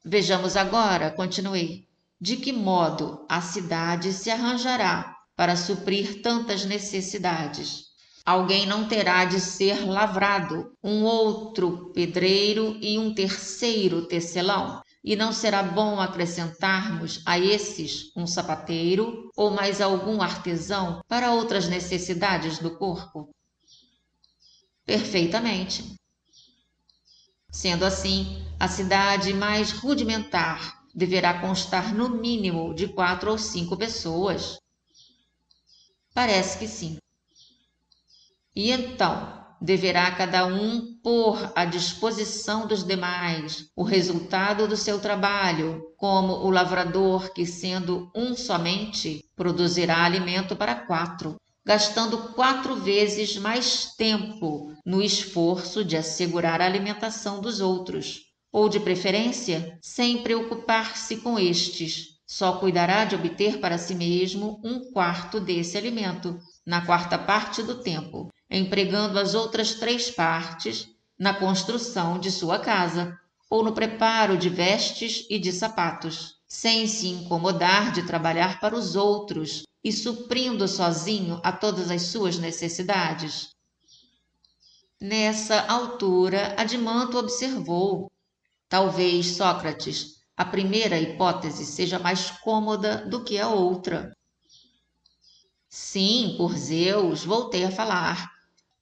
Vejamos agora, continuei, de que modo a cidade se arranjará para suprir tantas necessidades. Alguém não terá de ser lavrado, um outro pedreiro e um terceiro tecelão. E não será bom acrescentarmos a esses um sapateiro ou mais algum artesão para outras necessidades do corpo? Perfeitamente. Sendo assim, a cidade mais rudimentar deverá constar no mínimo de 4 ou 5 pessoas. Parece que sim. E então, deverá cada um pôr à disposição dos demais o resultado do seu trabalho, como o lavrador que, sendo um somente, produzirá alimento para 4. gastando 4 vezes mais tempo no esforço de assegurar a alimentação dos outros, ou de preferência, sem preocupar-se com estes. Só cuidará de obter para si mesmo 1/4 desse alimento, na 4ª parte do tempo, empregando as outras 3 partes na construção de sua casa, ou no preparo de vestes e de sapatos, sem se incomodar de trabalhar para os outros e suprindo sozinho a todas as suas necessidades. Nessa altura, Adimanto observou: talvez, Sócrates, a primeira hipótese seja mais cômoda do que a outra. Sim, por Zeus, voltei a falar,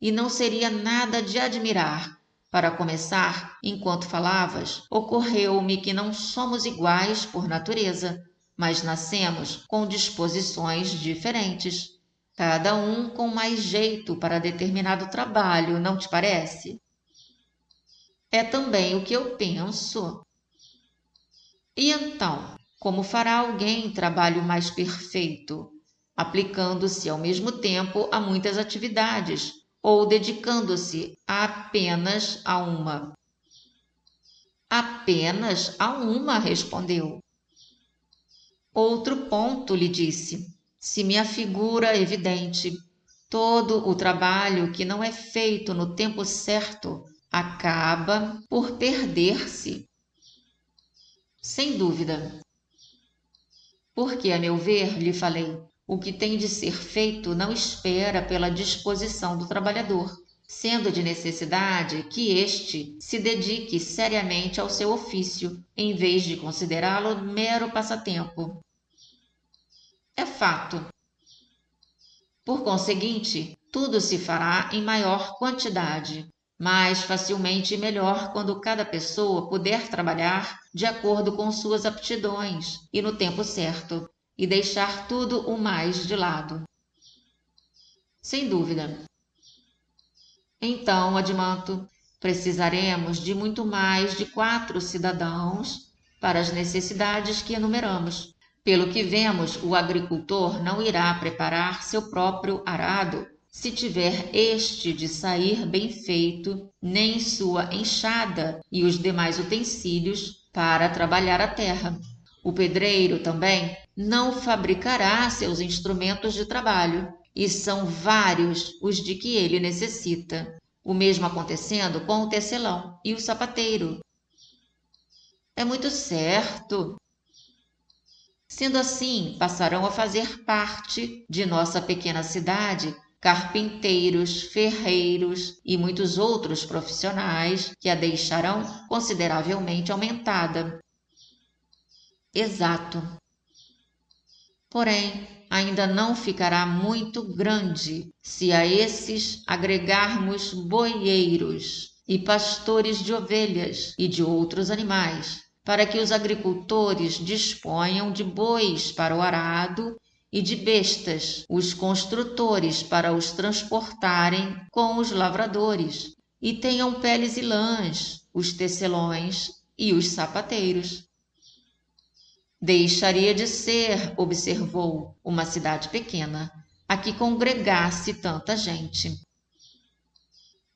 e não seria nada de admirar. Para começar, enquanto falavas, ocorreu-me que não somos iguais por natureza, mas nascemos com disposições diferentes, cada um com mais jeito para determinado trabalho, não te parece? É também o que eu penso. E então, como fará alguém trabalho mais perfeito, aplicando-se ao mesmo tempo a muitas atividades, ou dedicando-se apenas a uma? Apenas a uma, respondeu. Outro ponto, lhe disse, se me afigura evidente. Todo o trabalho que não é feito no tempo certo acaba por perder-se. Sem dúvida. Porque, a meu ver, lhe falei, o que tem de ser feito não espera pela disposição do trabalhador, sendo de necessidade que este se dedique seriamente ao seu ofício, em vez de considerá-lo mero passatempo. É fato. Por conseguinte, tudo se fará em maior quantidade, mais facilmente e melhor quando cada pessoa puder trabalhar de acordo com suas aptidões e no tempo certo, e deixar tudo o mais de lado. Sem dúvida. Então, Adimanto, precisaremos de muito mais de 4 cidadãos para as necessidades que enumeramos. Pelo que vemos, o agricultor não irá preparar seu próprio arado se tiver este de sair bem feito, nem sua enxada e os demais utensílios para trabalhar a terra. O pedreiro também não fabricará seus instrumentos de trabalho, e são vários os de que ele necessita. O mesmo acontecendo com o tecelão e o sapateiro. É muito certo. Sendo assim, passarão a fazer parte de nossa pequena cidade carpinteiros, ferreiros e muitos outros profissionais que a deixarão consideravelmente aumentada. Exato. Porém, ainda não ficará muito grande se a esses agregarmos boieiros e pastores de ovelhas e de outros animais, para que os agricultores disponham de bois para o arado e de bestas, os construtores para os transportarem com os lavradores, e tenham peles e lãs, os tecelões e os sapateiros. Deixaria de ser, observou, uma cidade pequena, a que congregasse tanta gente.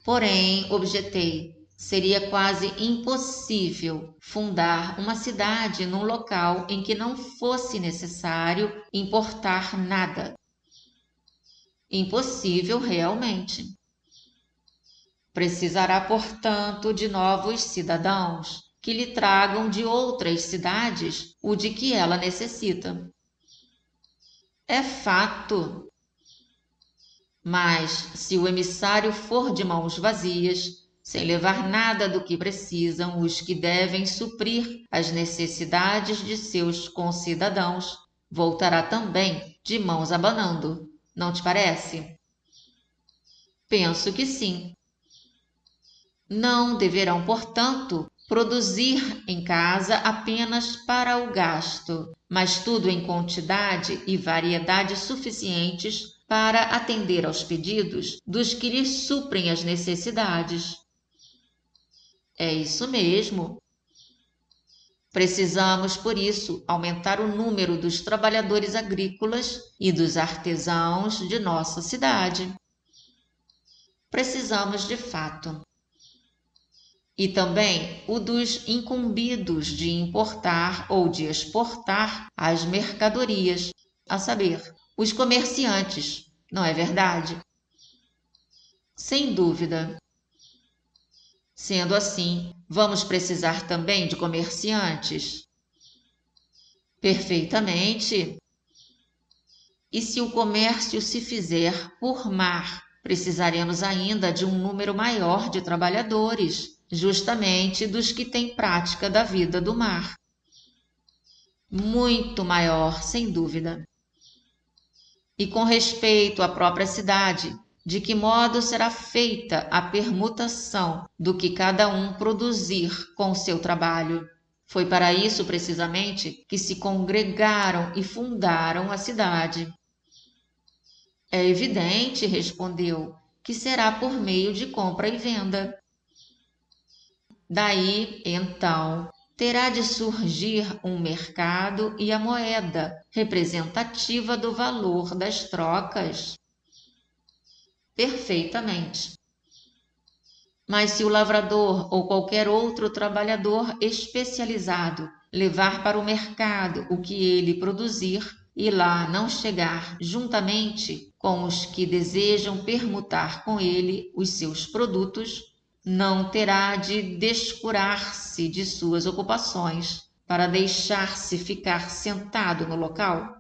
Porém, objetei, seria quase impossível fundar uma cidade num local em que não fosse necessário importar nada. Impossível realmente. Precisará, portanto, de novos cidadãos que lhe tragam de outras cidades o de que ela necessita. É fato. Mas, se o emissário for de mãos vazias, sem levar nada do que precisam os que devem suprir as necessidades de seus concidadãos, voltará também de mãos abanando, não te parece? Penso que sim. Não deverão, portanto, produzir em casa apenas para o gasto, mas tudo em quantidade e variedade suficientes para atender aos pedidos dos que lhes suprem as necessidades. É isso mesmo. Precisamos, por isso, aumentar o número dos trabalhadores agrícolas e dos artesãos de nossa cidade. Precisamos de fato. E também o dos incumbidos de importar ou de exportar as mercadorias, a saber, os comerciantes, não é verdade? Sem dúvida. Sendo assim, vamos precisar também de comerciantes? Perfeitamente. E se o comércio se fizer por mar, precisaremos ainda de um número maior de trabalhadores, justamente dos que têm prática da vida do mar. Muito maior, sem dúvida. E com respeito à própria cidade, de que modo será feita a permutação do que cada um produzir com o seu trabalho? Foi para isso, precisamente, que se congregaram e fundaram a cidade. É evidente, respondeu, que será por meio de compra e venda. Daí, então, terá de surgir um mercado e a moeda, representativa do valor das trocas. Perfeitamente. Mas se o lavrador ou qualquer outro trabalhador especializado levar para o mercado o que ele produzir e lá não chegar juntamente com os que desejam permutar com ele os seus produtos, não terá de descurar-se de suas ocupações para deixar-se ficar sentado no local?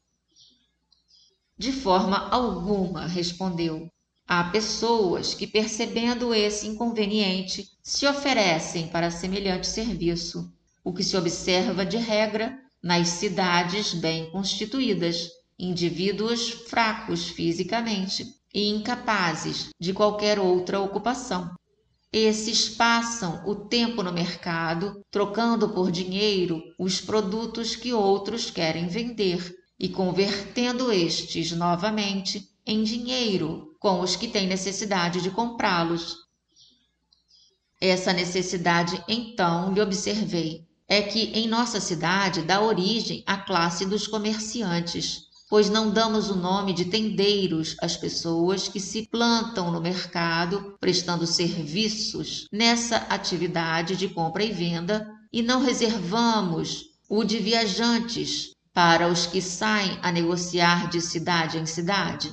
De forma alguma, respondeu. Há pessoas que, percebendo esse inconveniente, se oferecem para semelhante serviço, o que se observa de regra nas cidades bem constituídas, indivíduos fracos fisicamente e incapazes de qualquer outra ocupação. Esses passam o tempo no mercado, trocando por dinheiro os produtos que outros querem vender e convertendo estes novamente em dinheiro com os que têm necessidade de comprá-los. Essa necessidade, então, lhe observei, é que em nossa cidade dá origem à classe dos comerciantes, pois não damos o nome de tendeiros às pessoas que se plantam no mercado, prestando serviços nessa atividade de compra e venda, e não reservamos o de viajantes para os que saem a negociar de cidade em cidade.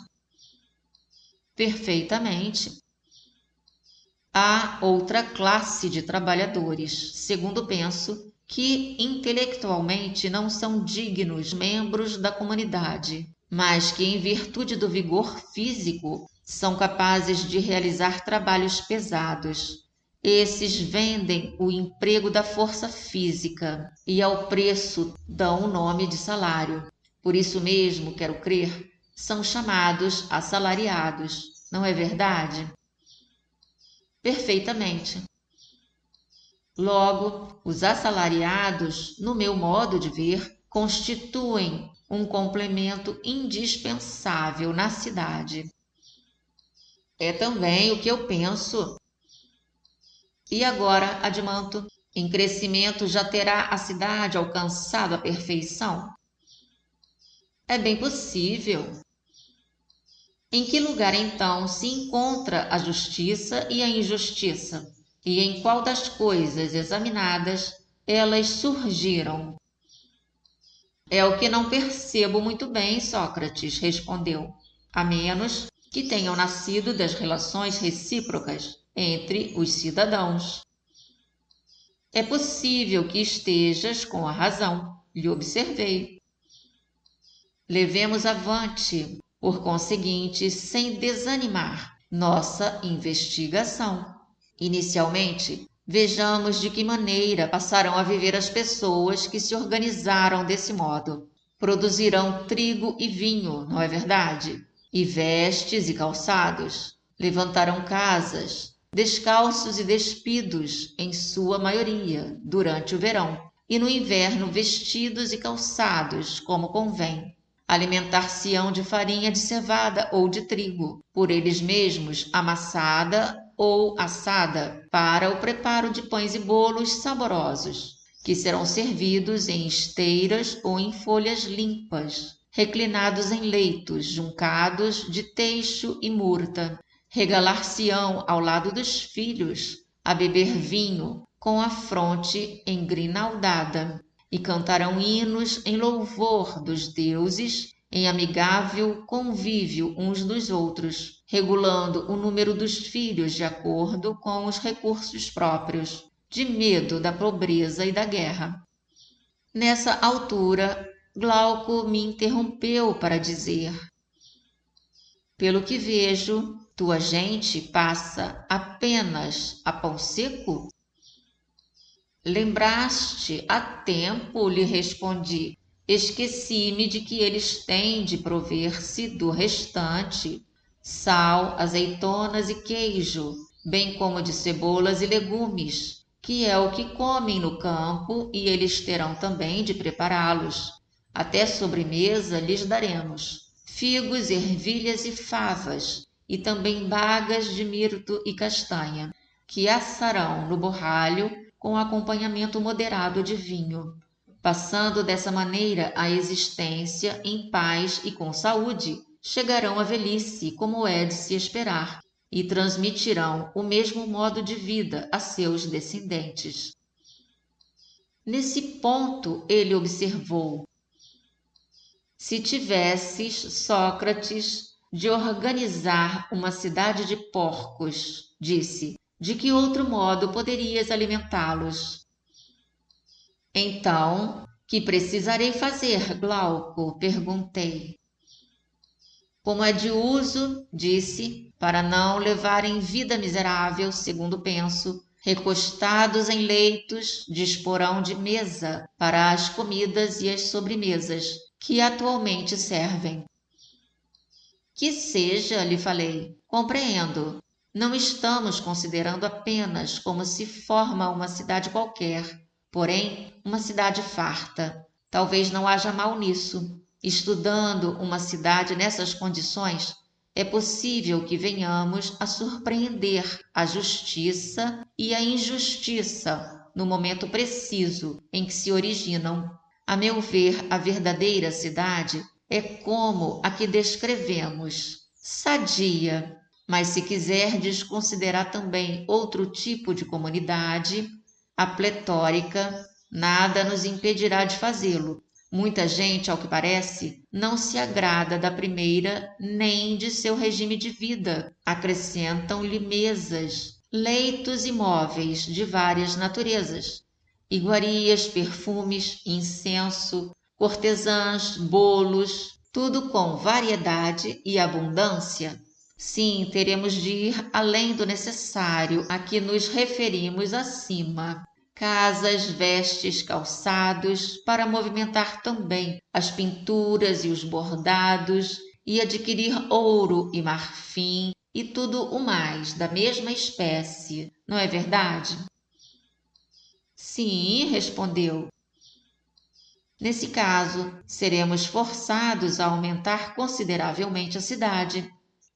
Perfeitamente. Há outra classe de trabalhadores, segundo penso, que intelectualmente não são dignos membros da comunidade, mas que, em virtude do vigor físico, são capazes de realizar trabalhos pesados. Esses vendem o emprego da força física e ao preço dão o nome de salário. Por isso mesmo, quero crer, são chamados assalariados, não é verdade? Perfeitamente. Logo, os assalariados, no meu modo de ver, constituem um complemento indispensável na cidade. É também o que eu penso. E agora, adianto, em crescimento já terá a cidade alcançado a perfeição? É bem possível. Em que lugar, então, se encontra a justiça e a injustiça? E em qual das coisas examinadas elas surgiram? É o que não percebo muito bem, Sócrates, respondeu, a menos que tenham nascido das relações recíprocas entre os cidadãos. É possível que estejas com a razão, lhe observei. Levemos avante, por conseguinte, sem desanimar, nossa investigação. Inicialmente, vejamos de que maneira passarão a viver as pessoas que se organizaram desse modo. Produzirão trigo e vinho, não é verdade? E vestes e calçados. Levantarão casas, descalços e despidos, em sua maioria, durante o verão, e no inverno vestidos e calçados, como convém. Alimentar-se-ão de farinha de cevada ou de trigo, por eles mesmos amassada ou assada, para o preparo de pães e bolos saborosos. que serão servidos em esteiras ou em folhas limpas, reclinados em leitos juncados de teixo e murta. Regalar-se-ão ao lado dos filhos, a beber vinho, com a fronte engrinaldada, e cantarão hinos em louvor dos deuses, em amigável convívio uns dos outros, regulando o número dos filhos de acordo com os recursos próprios, de medo da pobreza e da guerra. Nessa altura, Glauco me interrompeu para dizer: pelo que vejo, tua gente passa apenas a pão seco? Lembraste a tempo, lhe respondi. Esqueci-me de que eles têm de prover-se do restante: sal, azeitonas e queijo, bem como de cebolas e legumes, que é o que comem no campo, e eles terão também de prepará-los. Até sobremesa lhes daremos figos, ervilhas e favas, e também bagas de mirto e castanha, que assarão no borralho com acompanhamento moderado de vinho, passando dessa maneira a existência em paz e com saúde. Chegarão à velhice, como é de se esperar, e transmitirão o mesmo modo de vida a seus descendentes. Nesse ponto, ele observou: se tivesses, Sócrates, de organizar uma cidade de porcos, disse, de que outro modo poderias alimentá-los? Então, que precisarei fazer, Glauco? Perguntei. Como é de uso, disse, para não levarem vida miserável, segundo penso, recostados em leitos, disporão de mesa para as comidas e as sobremesas que atualmente servem. Que seja, lhe falei, compreendo. Não estamos considerando apenas como se forma uma cidade qualquer, porém uma cidade farta. Talvez não haja mal nisso. Estudando uma cidade nessas condições, é possível que venhamos a surpreender a justiça e a injustiça no momento preciso em que se originam. A meu ver, a verdadeira cidade é como a que descrevemos, sadia. Mas se quiserdes considerar também outro tipo de comunidade, a pletórica, nada nos impedirá de fazê-lo. Muita gente, ao que parece, não se agrada da primeira nem de seu regime de vida. Acrescentam-lhe mesas, leitos e móveis de várias naturezas, iguarias, perfumes, incenso, cortesãs, bolos, tudo com variedade e abundância. Sim, teremos de ir além do necessário a que nos referimos acima. Casas, vestes, calçados, para movimentar também as pinturas e os bordados, e adquirir ouro e marfim e tudo o mais da mesma espécie, não é verdade? Sim, respondeu. Nesse caso, seremos forçados a aumentar consideravelmente a cidade.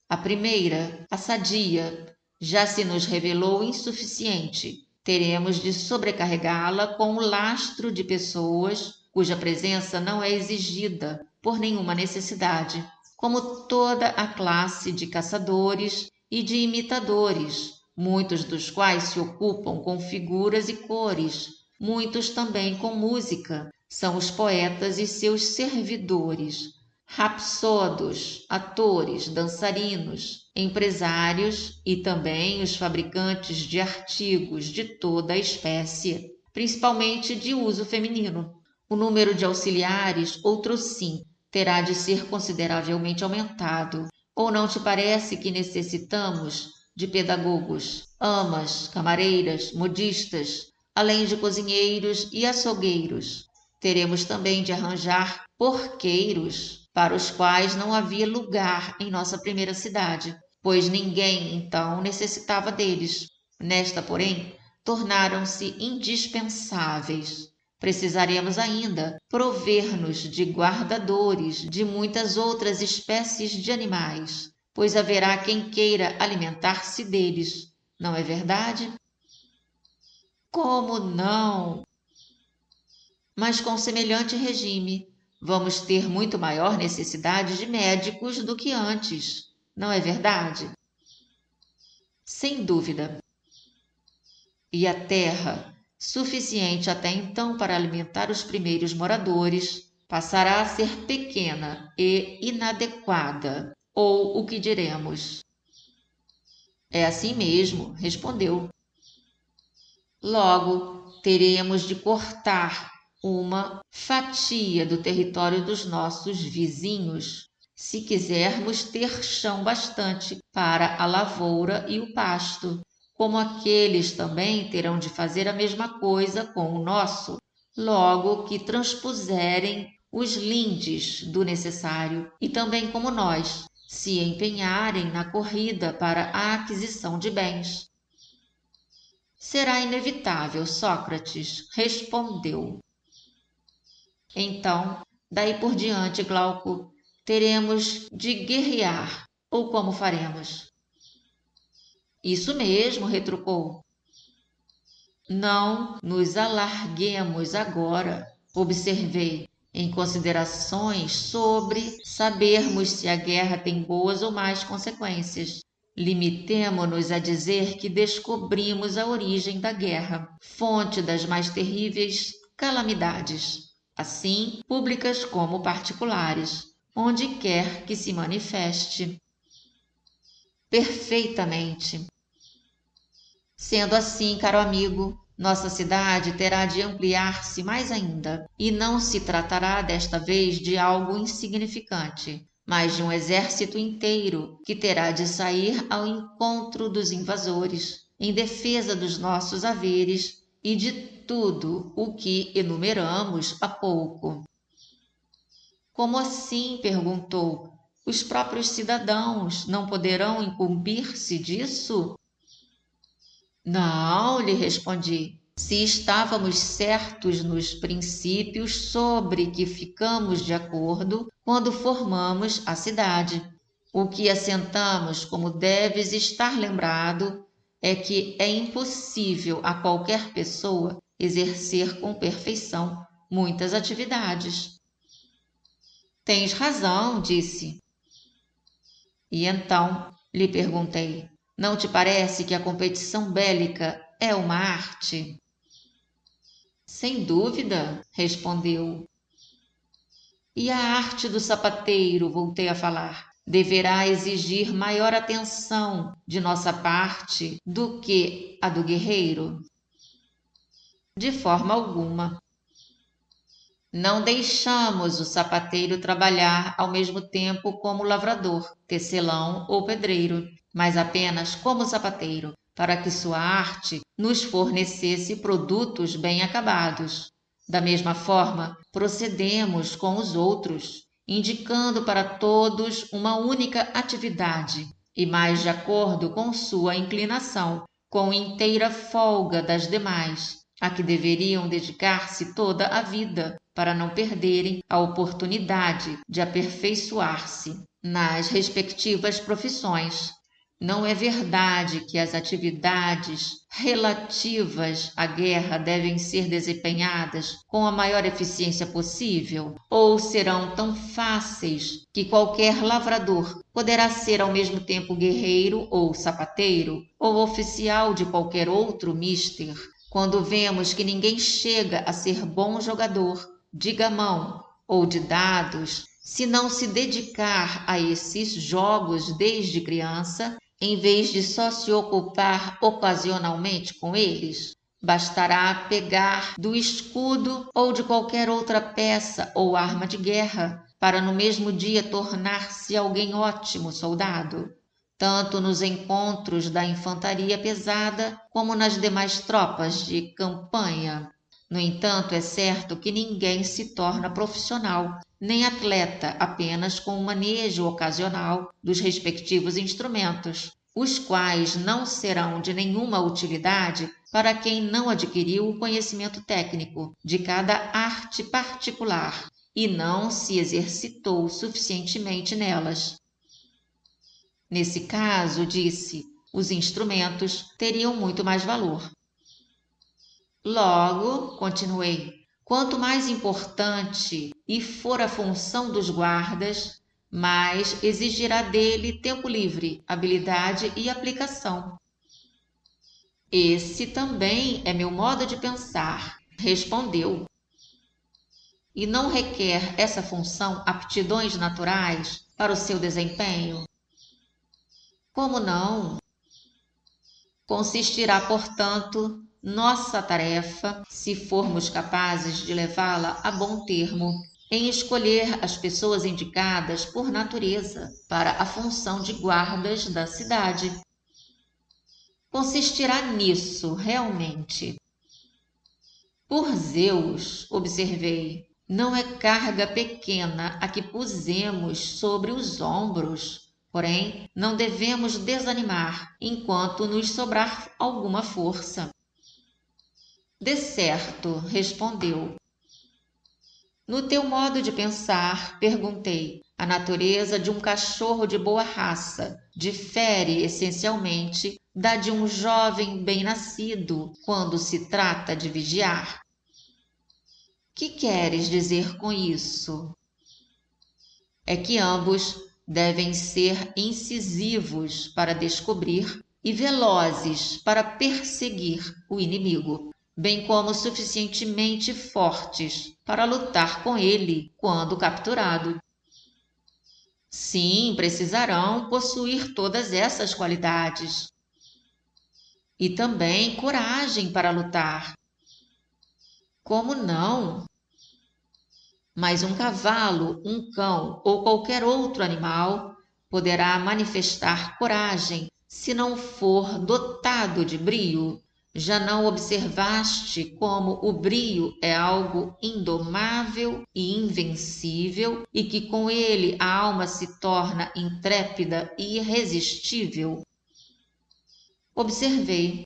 A primeira, a sadia, já se nos revelou insuficiente. Teremos de sobrecarregá-la com o lastro de pessoas cuja presença não é exigida por nenhuma necessidade, como toda a classe de caçadores e de imitadores, muitos dos quais se ocupam com figuras e cores, muitos também com música, são os poetas e seus servidores, rapsodos, atores, dançarinos, empresários e também os fabricantes de artigos de toda a espécie, principalmente de uso feminino. O número de auxiliares, outro sim, terá de ser consideravelmente aumentado. Ou não te parece que necessitamos de pedagogos, amas, camareiras, modistas, além de cozinheiros e açougueiros? Teremos também de arranjar porqueiros, para os quais não havia lugar em nossa primeira cidade, pois ninguém então necessitava deles. Nesta, porém, tornaram-se indispensáveis. Precisaremos ainda prover-nos de guardadores de muitas outras espécies de animais, pois haverá quem queira alimentar-se deles, não é verdade? Como não? Mas com semelhante regime, vamos ter muito maior necessidade de médicos do que antes, não é verdade? Sem dúvida. E a terra, suficiente até então para alimentar os primeiros moradores, passará a ser pequena e inadequada, ou o que diremos? É assim mesmo, respondeu. Logo, teremos de cortar uma fatia do território dos nossos vizinhos, se quisermos ter chão bastante para a lavoura e o pasto, como aqueles também terão de fazer a mesma coisa com o nosso, logo que transpuserem os lindes do necessário, e também como nós, se empenharem na corrida para a aquisição de bens. Será inevitável, Sócrates, respondeu. Então, daí por diante, Glauco, teremos de guerrear, ou como faremos? Isso mesmo, retrucou. Não nos alarguemos agora, observei, em considerações sobre sabermos se a guerra tem boas ou más consequências. Limitemo-nos a dizer que descobrimos a origem da guerra, fonte das mais terríveis calamidades, assim públicas como particulares, onde quer que se manifeste. Perfeitamente. Sendo assim, caro amigo, nossa cidade terá de ampliar-se mais ainda, e não se tratará desta vez de algo insignificante, mas de um exército inteiro que terá de sair ao encontro dos invasores, em defesa dos nossos haveres e de tudo o que enumeramos há pouco. Como assim? Perguntou. Os próprios cidadãos não poderão incumbir-se disso? Não, lhe respondi, se estávamos certos nos princípios sobre que ficamos de acordo quando formamos a cidade. O que assentamos, como deves estar lembrado, é que é impossível a qualquer pessoa exercer com perfeição muitas atividades. Tens razão, disse. E então, lhe perguntei, não te parece que a competição bélica é uma arte? Sem dúvida, respondeu. E a arte do sapateiro, voltei a falar, deverá exigir maior atenção de nossa parte do que a do guerreiro? De forma alguma. Não deixamos o sapateiro trabalhar ao mesmo tempo como lavrador, tecelão ou pedreiro, mas apenas como sapateiro, para que sua arte nos fornecesse produtos bem acabados. Da mesma forma, procedemos com os outros, indicando para todos uma única atividade e mais de acordo com sua inclinação, com inteira folga das demais, a que deveriam dedicar-se toda a vida, para não perderem a oportunidade de aperfeiçoar-se nas respectivas profissões. Não é verdade que as atividades relativas à guerra devem ser desempenhadas com a maior eficiência possível, ou serão tão fáceis que qualquer lavrador poderá ser ao mesmo tempo guerreiro ou sapateiro, ou oficial de qualquer outro mister, quando vemos que ninguém chega a ser bom jogador de gamão ou de dados se não se dedicar a esses jogos desde criança, em vez de só se ocupar ocasionalmente com eles? Bastará pegar do escudo ou de qualquer outra peça ou arma de guerra para no mesmo dia tornar-se alguém ótimo soldado, tanto nos encontros da infantaria pesada como nas demais tropas de campanha. No entanto, é certo que ninguém se torna profissional, nem atleta apenas com o manejo ocasional dos respectivos instrumentos, os quais não serão de nenhuma utilidade para quem não adquiriu o conhecimento técnico de cada arte particular e não se exercitou suficientemente nelas. Nesse caso, disse, os instrumentos teriam muito mais valor. Logo, continuei, Quanto mais importante e for a função dos guardas, mais exigirá dele tempo livre, habilidade e aplicação. Esse também é meu modo de pensar, respondeu. E não requer essa função aptidões naturais para o seu desempenho? Como não? Consistirá, portanto, nossa tarefa, se formos capazes de levá-la a bom termo, em escolher as pessoas indicadas por natureza para a função de guardas da cidade. Consistirá nisso, realmente. Por Zeus, observei, não é carga pequena a que pusemos sobre os ombros. Porém, não devemos desanimar enquanto nos sobrar alguma força. De certo, respondeu. No teu modo de pensar, perguntei, a natureza de um cachorro de boa raça difere essencialmente da de um jovem bem-nascido quando se trata de vigiar. Que queres dizer com isso? É que ambos devem ser incisivos para descobrir e velozes para perseguir o inimigo, bem como suficientemente fortes para lutar com ele quando capturado. Sim, precisarão possuir todas essas qualidades. E também coragem para lutar. Como não? Mas um cavalo, um cão ou qualquer outro animal poderá manifestar coragem se não for dotado de brio. Já não observaste como o brio é algo indomável e invencível e que com ele a alma se torna intrépida e irresistível? Observei.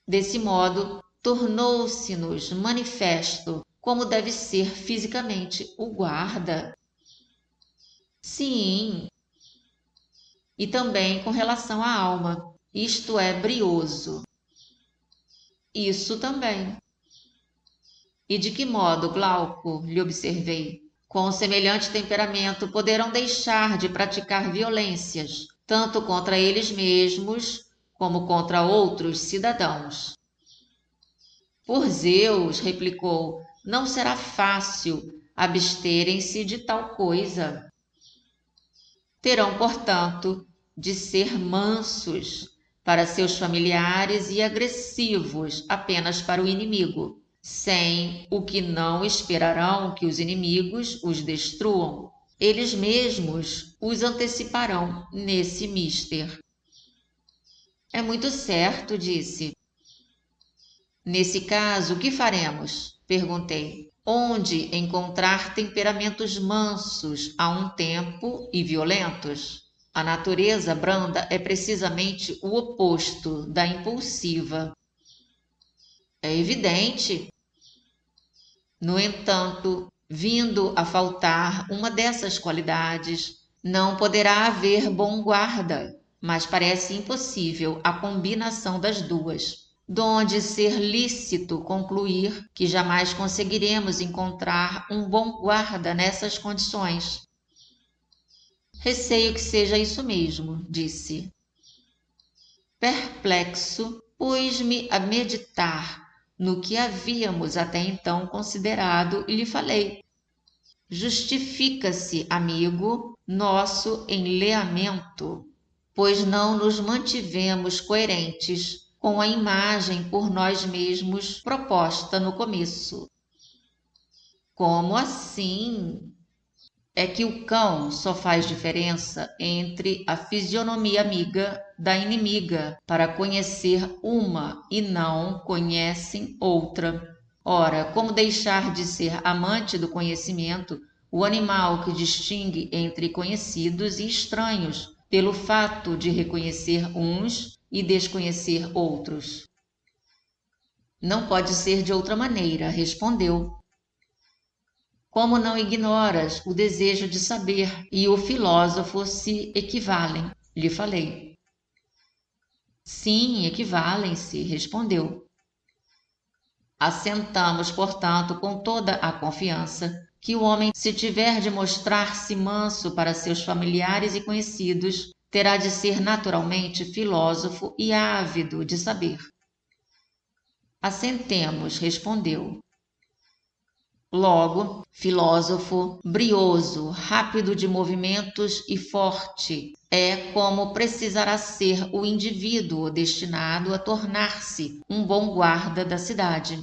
Desse modo, tornou-se-nos manifesto como deve ser fisicamente o guarda. Sim, e também com relação à alma, isto é, brioso. Isso também. E de que modo, Glauco, lhe observei, com semelhante temperamento poderão deixar de praticar violências, tanto contra eles mesmos como contra outros cidadãos? Por Zeus, replicou, não será fácil absterem-se de tal coisa. Terão, portanto, de ser mansos para seus familiares e agressivos apenas para o inimigo, sem o que não esperarão que os inimigos os destruam. Eles mesmos os anteciparão nesse mister. É muito certo, disse. Nesse caso, o que faremos? Perguntei. Onde encontrar temperamentos mansos a um tempo e violentos? A natureza branda é precisamente o oposto da impulsiva. É evidente. No entanto, vindo a faltar uma dessas qualidades, não poderá haver bom guarda, mas parece impossível a combinação das duas. Donde ser lícito concluir que jamais conseguiremos encontrar um bom guarda nessas condições. Receio que seja isso mesmo, disse. Perplexo, pus-me a meditar no que havíamos até então considerado e lhe falei. Justifica-se, amigo, nosso enleamento, pois não nos mantivemos coerentes com a imagem por nós mesmos proposta no começo. Como assim? É que o cão só faz diferença entre a fisionomia amiga da inimiga para conhecer uma e não conhecem outra. Ora, como deixar de ser amante do conhecimento o animal que distingue entre conhecidos e estranhos, pelo fato de reconhecer uns e desconhecer outros? Não pode ser de outra maneira, respondeu. Como não ignoras o desejo de saber e o filósofo se equivalem? Lhe falei. Sim, equivalem-se, respondeu. Assentamos, portanto, com toda a confiança, que o homem, se tiver de mostrar-se manso para seus familiares e conhecidos, terá de ser naturalmente filósofo e ávido de saber. Assentemos, respondeu. Logo, filósofo, brioso, rápido de movimentos e forte, é como precisará ser o indivíduo destinado a tornar-se um bom guarda da cidade.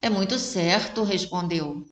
É muito certo, respondeu.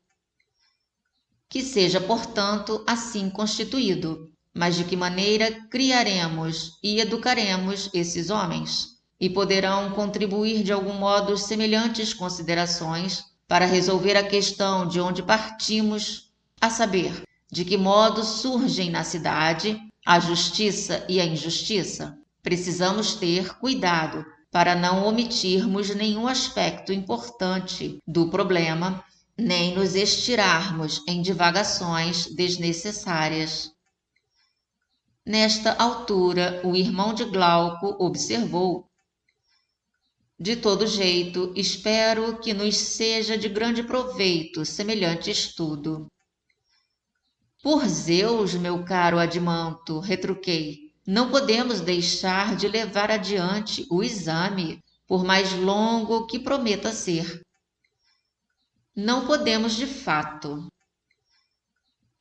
Que seja, portanto, assim constituído. Mas de que maneira criaremos e educaremos esses homens? E poderão contribuir de algum modo semelhantes considerações para resolver a questão de onde partimos, a saber, de que modo surgem na cidade a justiça e a injustiça. Precisamos ter cuidado para não omitirmos nenhum aspecto importante do problema, nem nos estirarmos em divagações desnecessárias. Nesta altura, o irmão de Glauco observou: de todo jeito, espero que nos seja de grande proveito semelhante estudo. Por Zeus, meu caro Adimanto, retruquei, não podemos deixar de levar adiante o exame, por mais longo que prometa ser. Não podemos de fato.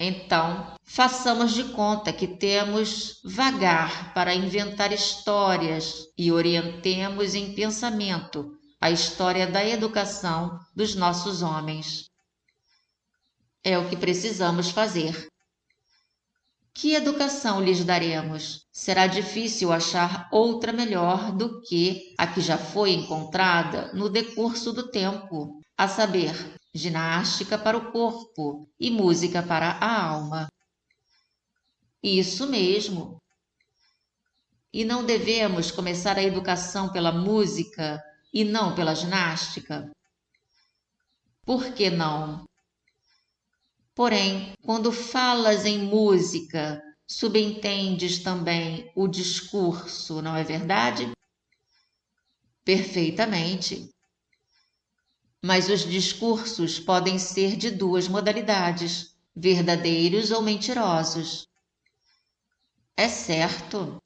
Então, façamos de conta que temos vagar para inventar histórias e orientemos em pensamento a história da educação dos nossos homens. É o que precisamos fazer. Que educação lhes daremos? Será difícil achar outra melhor do que a que já foi encontrada no decurso do tempo, a saber, ginástica para o corpo e música para a alma. Isso mesmo. E não devemos começar a educação pela música e não pela ginástica? Por que não? Porém, quando falas em música, subentendes também o discurso, não é verdade? Perfeitamente. Mas os discursos podem ser de duas modalidades, verdadeiros ou mentirosos. É certo.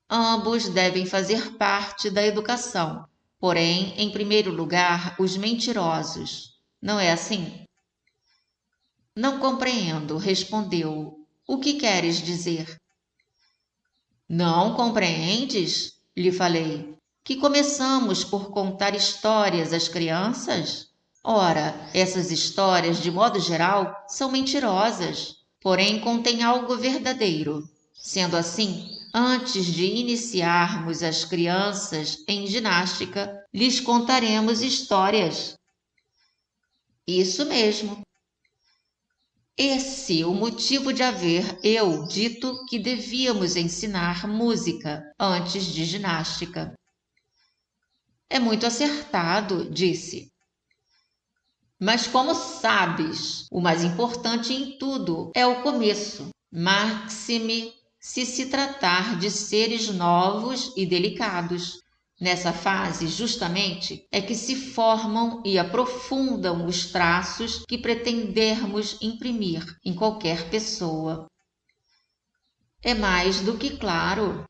Ambos devem fazer parte da educação, porém, em primeiro lugar, os mentirosos. Não é assim? Não compreendo, respondeu. O que queres dizer? Não compreendes? Lhe falei. Que começamos por contar histórias às crianças? Ora, essas histórias, de modo geral, são mentirosas, porém contêm algo verdadeiro. Sendo assim, antes de iniciarmos as crianças em ginástica, lhes contaremos histórias. Isso mesmo. Esse o motivo de haver eu dito que devíamos ensinar música antes de ginástica. É muito acertado, disse. Mas como sabes, o mais importante em tudo é o começo, maxime se tratar de seres novos e delicados. Nessa fase, justamente, é que se formam e aprofundam os traços que pretendermos imprimir em qualquer pessoa. É mais do que claro.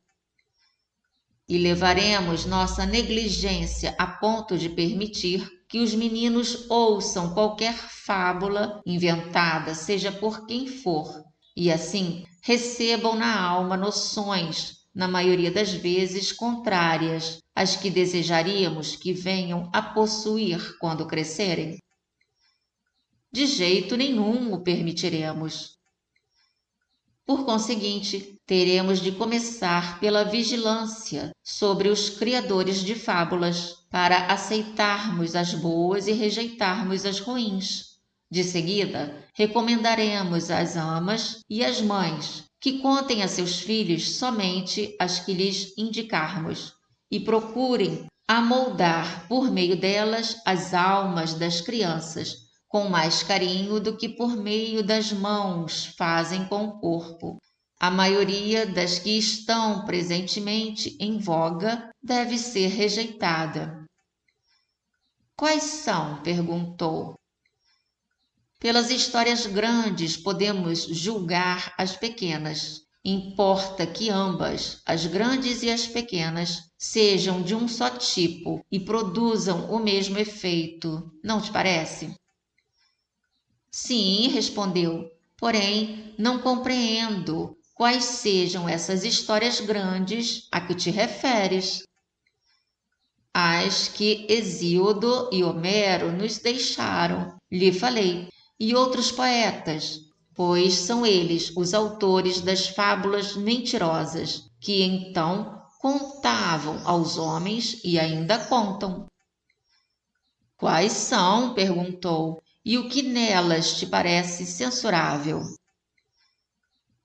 E levaremos nossa negligência a ponto de permitir que os meninos ouçam qualquer fábula inventada, seja por quem for, e assim recebam na alma noções, na maioria das vezes contrárias às que desejaríamos que venham a possuir quando crescerem? De jeito nenhum o permitiremos. Por conseguinte, teremos de começar pela vigilância sobre os criadores de fábulas, para aceitarmos as boas e rejeitarmos as ruins. De seguida, recomendaremos às amas e às mães que contem a seus filhos somente as que lhes indicarmos e procurem amoldar por meio delas as almas das crianças com mais carinho do que por meio das mãos fazem com o corpo. A maioria das que estão presentemente em voga deve ser rejeitada. Quais são? Perguntou. Pelas histórias grandes podemos julgar as pequenas. Importa que ambas, as grandes e as pequenas, sejam de um só tipo e produzam o mesmo efeito, não te parece? Sim, respondeu, porém não compreendo quais sejam essas histórias grandes a que te referes. As que Hesíodo e Homero nos deixaram, lhe falei, e outros poetas, pois são eles os autores das fábulas mentirosas, que então contavam aos homens e ainda contam. Quais são? Perguntou, e o que nelas te parece censurável?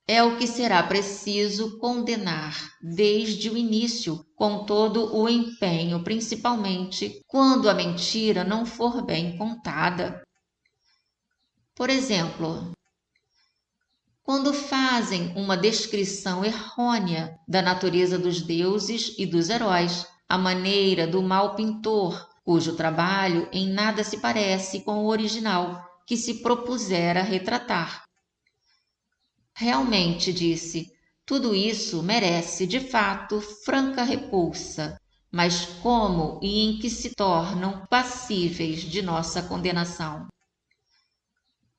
É o que será preciso condenar desde o início, com todo o empenho, principalmente quando a mentira não for bem contada. Por exemplo, quando fazem uma descrição errônea da natureza dos deuses e dos heróis, à maneira do mau pintor, cujo trabalho em nada se parece com o original que se propusera retratar. Realmente, disse, tudo isso merece, de fato, franca repulsa, mas como e em que se tornam passíveis de nossa condenação?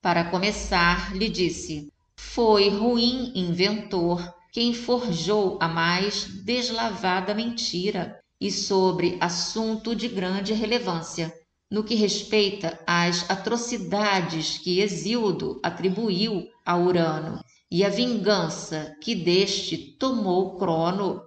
Para começar, lhe disse, foi ruim inventor quem forjou a mais deslavada mentira e sobre assunto de grande relevância, no que respeita às atrocidades que Hesíodo atribuiu a Urano e a vingança que deste tomou Crono,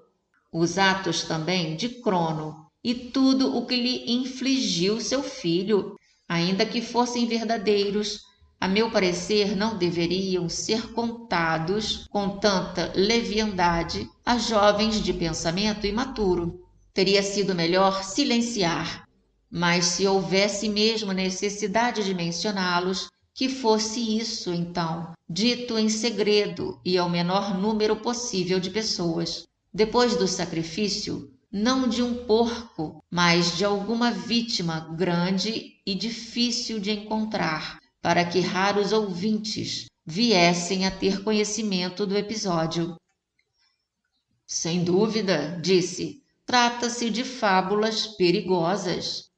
os atos também de Crono e tudo o que lhe infligiu seu filho, ainda que fossem verdadeiros, a meu parecer não deveriam ser contados com tanta leviandade a jovens de pensamento imaturo. Teria sido melhor silenciar, mas se houvesse mesmo necessidade de mencioná-los, que fosse isso, então, dito em segredo e ao menor número possível de pessoas. Depois do sacrifício, não de um porco, mas de alguma vítima grande e difícil de encontrar, para que raros ouvintes viessem a ter conhecimento do episódio. Sem dúvida, disse, trata-se de fábulas perigosas.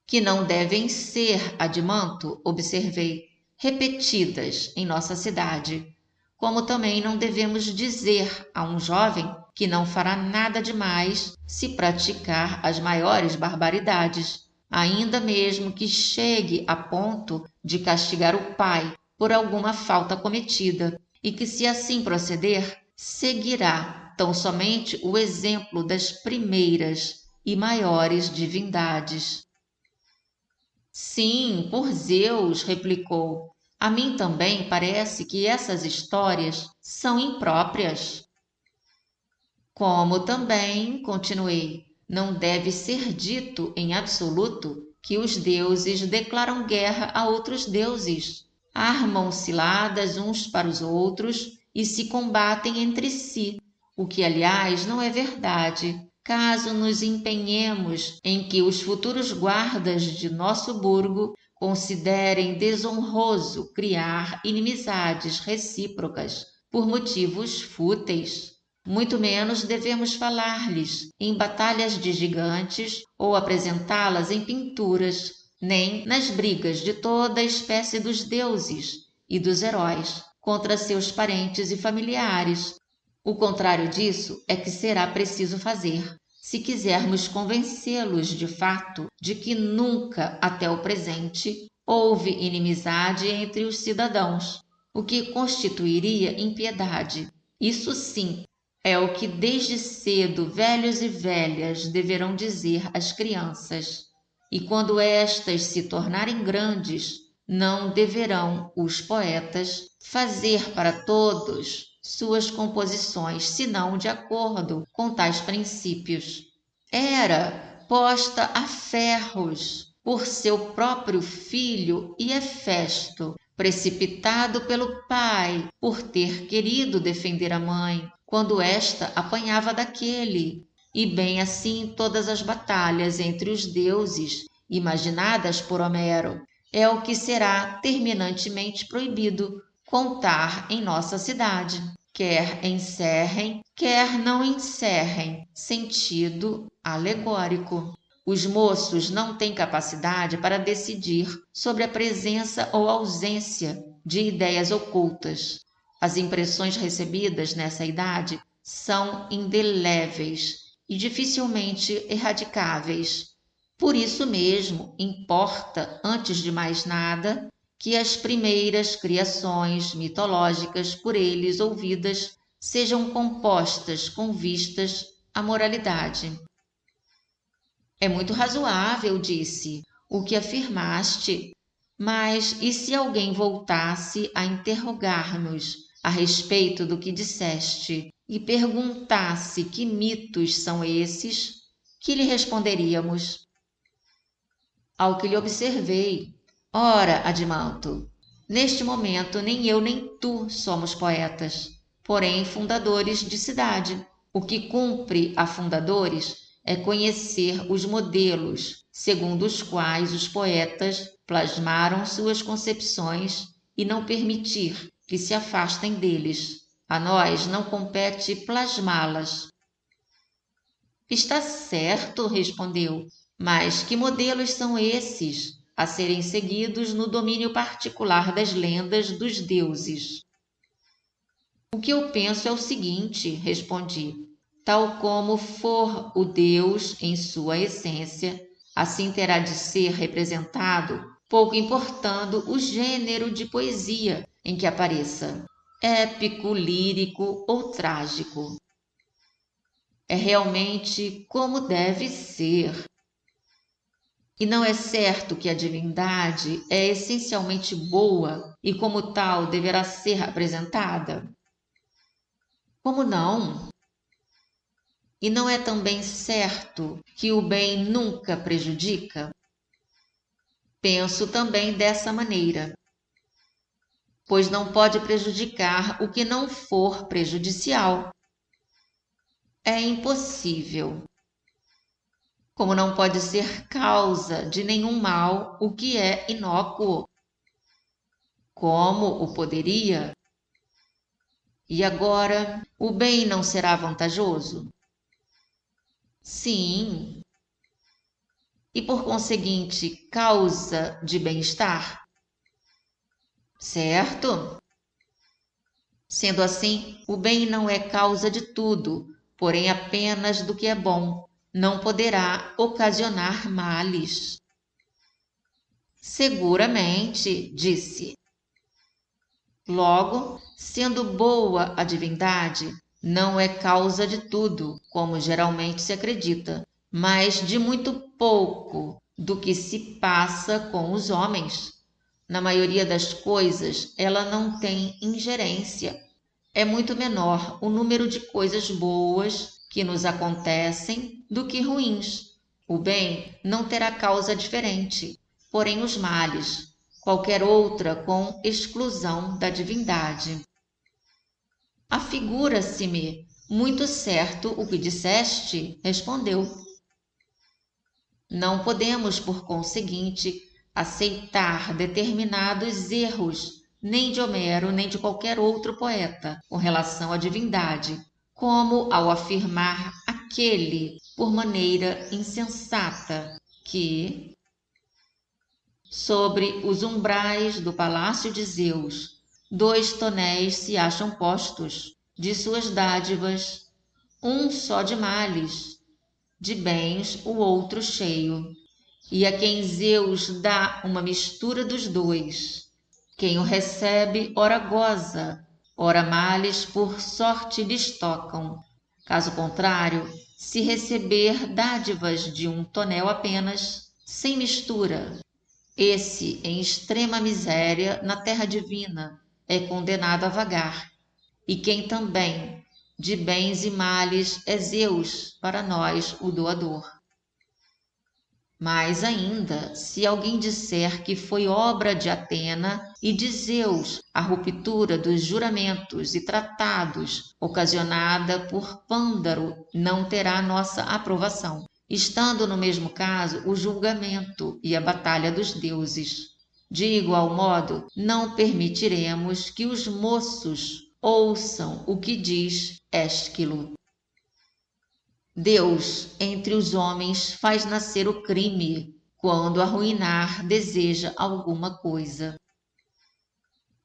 Que não devem ser, admanto, observei, repetidas em nossa cidade, como também não devemos dizer a um jovem que não fará nada demais se praticar as maiores barbaridades, ainda mesmo que chegue a ponto de castigar o pai por alguma falta cometida, e que se assim proceder, seguirá tão somente o exemplo das primeiras e maiores divindades. Sim, por Zeus, replicou. A mim também parece que essas histórias são impróprias. Como também, continuei, não deve ser dito em absoluto que os deuses declaram guerra a outros deuses, armam ciladas uns para os outros e se combatem entre si, o que, aliás, não é verdade, caso nos empenhemos em que os futuros guardas de nosso burgo considerem desonroso criar inimizades recíprocas por motivos fúteis. Muito menos devemos falar-lhes em batalhas de gigantes ou apresentá-las em pinturas, nem nas brigas de toda a espécie dos deuses e dos heróis contra seus parentes e familiares. O contrário disso é que será preciso fazer, se quisermos convencê-los de fato de que nunca até o presente houve inimizade entre os cidadãos, o que constituiria impiedade. Isso sim é o que desde cedo velhos e velhas deverão dizer às crianças, e quando estas se tornarem grandes, não deverão os poetas fazer para todos suas composições, senão de acordo com tais princípios. Era posta a ferros por seu próprio filho e Hefesto, precipitado pelo pai por ter querido defender a mãe, quando esta apanhava daquele, e bem assim todas as batalhas entre os deuses imaginadas por Homero é o que será terminantemente proibido contar em nossa cidade, quer encerrem, quer não encerrem sentido alegórico. Os moços não têm capacidade para decidir sobre a presença ou ausência de ideias ocultas. As impressões recebidas nessa idade são indeléveis e dificilmente erradicáveis. Por isso mesmo, importa, antes de mais nada, que as primeiras criações mitológicas por eles ouvidas sejam compostas com vistas à moralidade. É muito razoável, disse, o que afirmaste, mas e se alguém voltasse a interrogar-nos a respeito do que disseste e perguntasse que mitos são esses, que lhe responderíamos? Ao que lhe observei: ora, Adimanto, neste momento nem eu nem tu somos poetas, porém fundadores de cidade. O que cumpre a fundadores é conhecer os modelos segundo os quais os poetas plasmaram suas concepções e não permitir que se afastem deles. A nós não compete plasmá-las. Está certo, respondeu, mas que modelos são esses a serem seguidos no domínio particular das lendas dos deuses? O que eu penso é o seguinte, respondi. Tal como for o Deus em sua essência, assim terá de ser representado, pouco importando o gênero de poesia em que apareça, épico, lírico ou trágico. É realmente como deve ser. E não é certo que a divindade é essencialmente boa e como tal deverá ser apresentada? Como não? E não é também certo que o bem nunca prejudica? Penso também dessa maneira, pois não pode prejudicar o que não for prejudicial. É impossível. Como não pode ser causa de nenhum mal o que é inócuo. Como o poderia? E agora, o bem não será vantajoso? Sim. E por conseguinte, causa de bem-estar? Certo? Sendo assim, o bem não é causa de tudo, porém apenas do que é bom. Não poderá ocasionar males. Seguramente, disse. Logo, sendo boa a divindade, não é causa de tudo, como geralmente se acredita, mas de muito pouco do que se passa com os homens. Na maioria das coisas, ela não tem ingerência. É muito menor o número de coisas boas que nos acontecem do que ruins. O bem não terá causa diferente, porém os males, qualquer outra com exclusão da divindade. Afigura-se-me muito certo o que disseste, respondeu. Não podemos, por conseguinte, aceitar determinados erros, nem de Homero, nem de qualquer outro poeta, com relação à divindade, como ao afirmar aquele, por maneira insensata, que, sobre os umbrais do palácio de Zeus, 2 tonéis se acham postos, de suas dádivas, um só de males, de bens o outro cheio, e a quem Zeus dá uma mistura dos 2. Quem o recebe, ora goza, ora males por sorte lhes tocam. Caso contrário, se receber dádivas de um tonel apenas, sem mistura, esse, em extrema miséria, na terra divina, é condenado a vagar. E quem também, de bens e males, é Zeus, para nós, o doador. Mais ainda, se alguém disser que foi obra de Atena e de Zeus a ruptura dos juramentos e tratados ocasionada por Pândaro, não terá nossa aprovação, estando no mesmo caso o julgamento e a batalha dos deuses. De igual modo, não permitiremos que os moços ouçam o que diz Ésquilo. Deus, entre os homens, faz nascer o crime, quando arruinar deseja alguma coisa.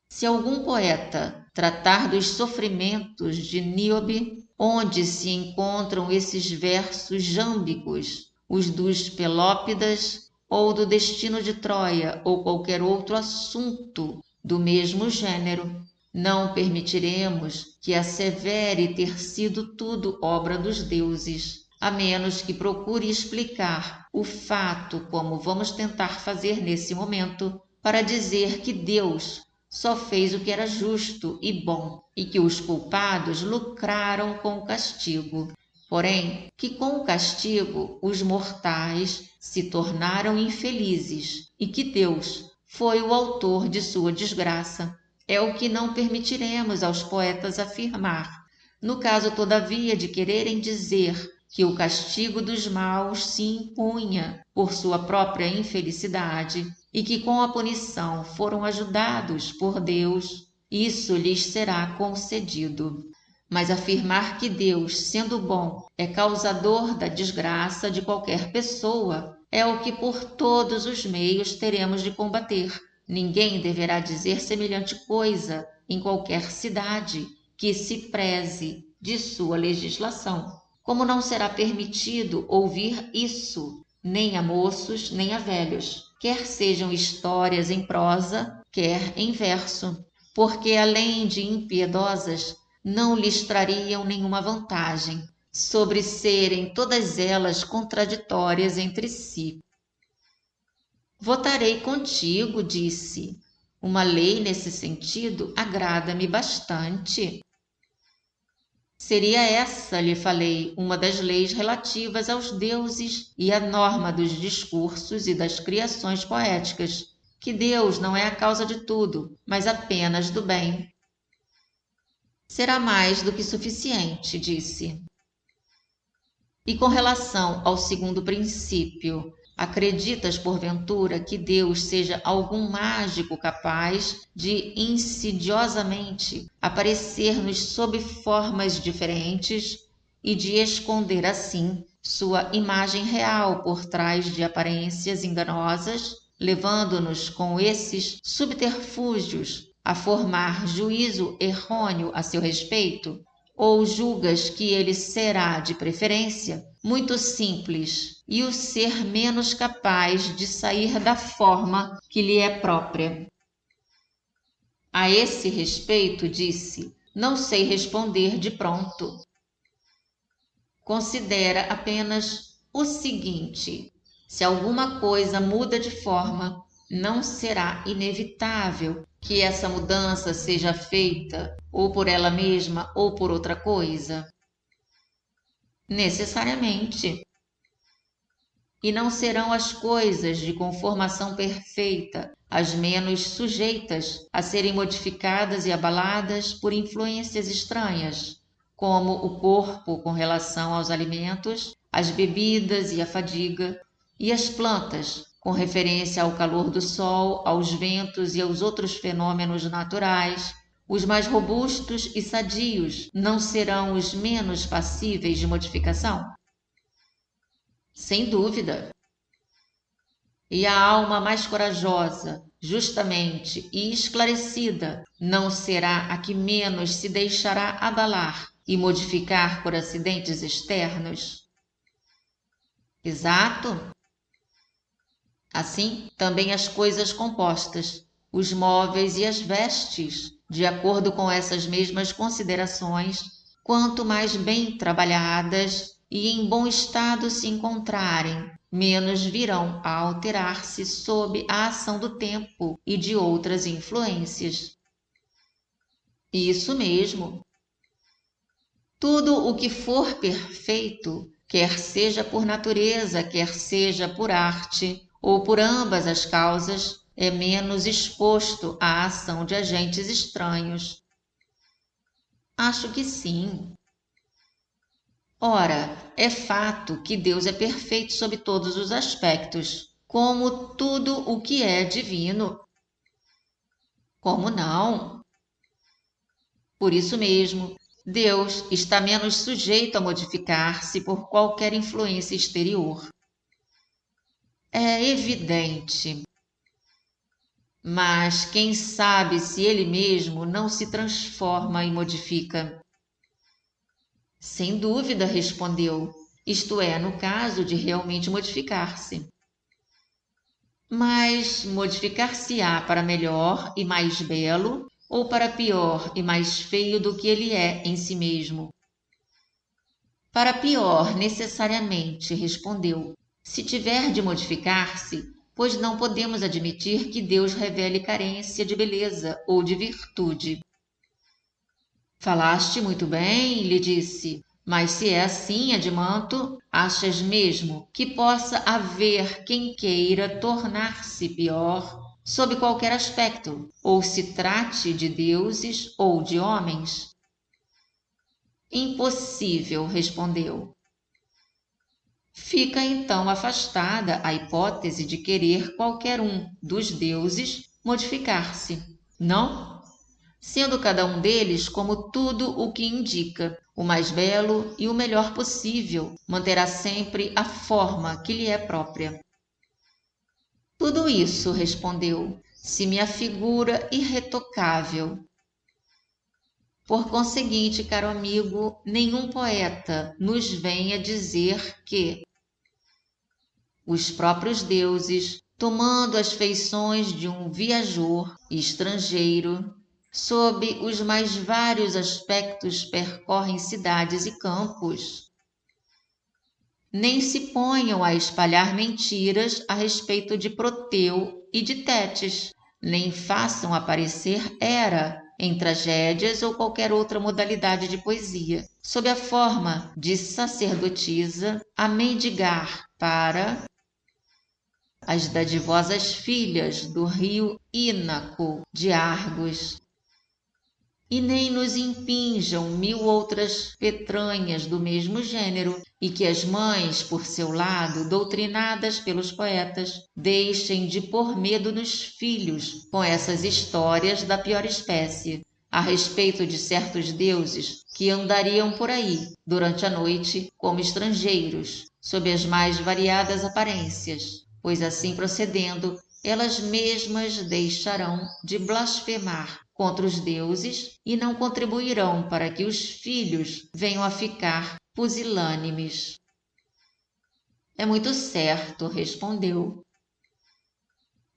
Se algum poeta tratar dos sofrimentos de Níobe, onde se encontram esses versos jâmbicos, os dos Pelópidas, ou do destino de Troia, ou qualquer outro assunto do mesmo gênero, não permitiremos que assevere ter sido tudo obra dos deuses, a menos que procure explicar o fato, como vamos tentar fazer nesse momento, para dizer que Deus só fez o que era justo e bom, e que os culpados lucraram com o castigo. Porém, que com o castigo os mortais se tornaram infelizes e que Deus foi o autor de sua desgraça. É o que não permitiremos aos poetas afirmar. No caso, todavia, de quererem dizer que o castigo dos maus se impunha por sua própria infelicidade e que com a punição foram ajudados por Deus, isso lhes será concedido. Mas afirmar que Deus, sendo bom, é causador da desgraça de qualquer pessoa é o que por todos os meios teremos de combater. Ninguém deverá dizer semelhante coisa em qualquer cidade que se preze de sua legislação. Como não será permitido ouvir isso, nem a moços, nem a velhos, quer sejam histórias em prosa, quer em verso, porque além de impiedosas, não lhes trariam nenhuma vantagem, sobre serem todas elas contraditórias entre si. Votarei contigo, disse. Uma lei nesse sentido agrada-me bastante. Seria essa, lhe falei, uma das leis relativas aos deuses e a norma dos discursos e das criações poéticas, que Deus não é a causa de tudo, mas apenas do bem. Será mais do que suficiente, disse. E com relação ao segundo princípio, acreditas, porventura, que Deus seja algum mágico capaz de insidiosamente aparecer-nos sob formas diferentes e de esconder assim sua imagem real por trás de aparências enganosas, levando-nos com esses subterfúgios a formar juízo errôneo a seu respeito? Ou julgas que ele será, de preferência, muito simples e o ser menos capaz de sair da forma que lhe é própria? A esse respeito, disse, não sei responder de pronto. Considera apenas o seguinte: se alguma coisa muda de forma, não será inevitável que essa mudança seja feita ou por ela mesma ou por outra coisa? Necessariamente. E não serão as coisas de conformação perfeita as menos sujeitas a serem modificadas e abaladas por influências estranhas, como o corpo com relação aos alimentos, as bebidas e a fadiga, e as plantas com referência ao calor do sol, aos ventos e aos outros fenômenos naturais. Os mais robustos e sadios não serão os menos passíveis de modificação? Sem dúvida. E a alma mais corajosa, justamente e esclarecida, não será a que menos se deixará abalar e modificar por acidentes externos? Exato. Assim, também as coisas compostas, os móveis e as vestes, de acordo com essas mesmas considerações, quanto mais bem trabalhadas e em bom estado se encontrarem, menos virão a alterar-se sob a ação do tempo e de outras influências. Isso mesmo. Tudo o que for perfeito quer seja por natureza, quer seja por arte, ou por ambas as causas, é menos exposto à ação de agentes estranhos. Acho que sim. Ora, é fato que Deus é perfeito sob todos os aspectos, como tudo o que é divino. Como não? Por isso mesmo, Deus está menos sujeito a modificar-se por qualquer influência exterior. É evidente. Mas quem sabe se ele mesmo não se transforma e modifica? Sem dúvida, respondeu, isto é, no caso de realmente modificar-se. Mas modificar-se-á para melhor e mais belo, ou para pior e mais feio do que ele é em si mesmo? Para pior, necessariamente, respondeu. Se tiver de modificar-se, pois não podemos admitir que Deus revele carência de beleza ou de virtude. Falaste muito bem, lhe disse, mas se é assim, Adimanto, achas mesmo que possa haver quem queira tornar-se pior sob qualquer aspecto, ou se trate de deuses ou de homens? Impossível, respondeu. Fica então afastada a hipótese de querer qualquer um dos deuses modificar-se, não? Sendo cada um deles como tudo o que indica, o mais belo e o melhor possível, manterá sempre a forma que lhe é própria. Tudo isso, respondeu, se me afigura irretocável. Por conseguinte, caro amigo, nenhum poeta nos venha dizer que os próprios deuses, tomando as feições de um viajor estrangeiro, sob os mais vários aspectos percorrem cidades e campos. Nem se ponham a espalhar mentiras a respeito de Proteu e de Tétis, nem façam aparecer Hera em tragédias ou qualquer outra modalidade de poesia, sob a forma de sacerdotisa a mendigar para as dadivosas filhas do rio Ínaco de Argos, e nem nos impinjam 1000 outras petranhas do mesmo gênero, e que as mães, por seu lado, doutrinadas pelos poetas, deixem de pôr medo nos filhos com essas histórias da pior espécie, a respeito de certos deuses que andariam por aí durante a noite como estrangeiros, sob as mais variadas aparências, pois assim procedendo, elas mesmas deixarão de blasfemar contra os deuses e não contribuirão para que os filhos venham a ficar pusilânimes. É muito certo, respondeu.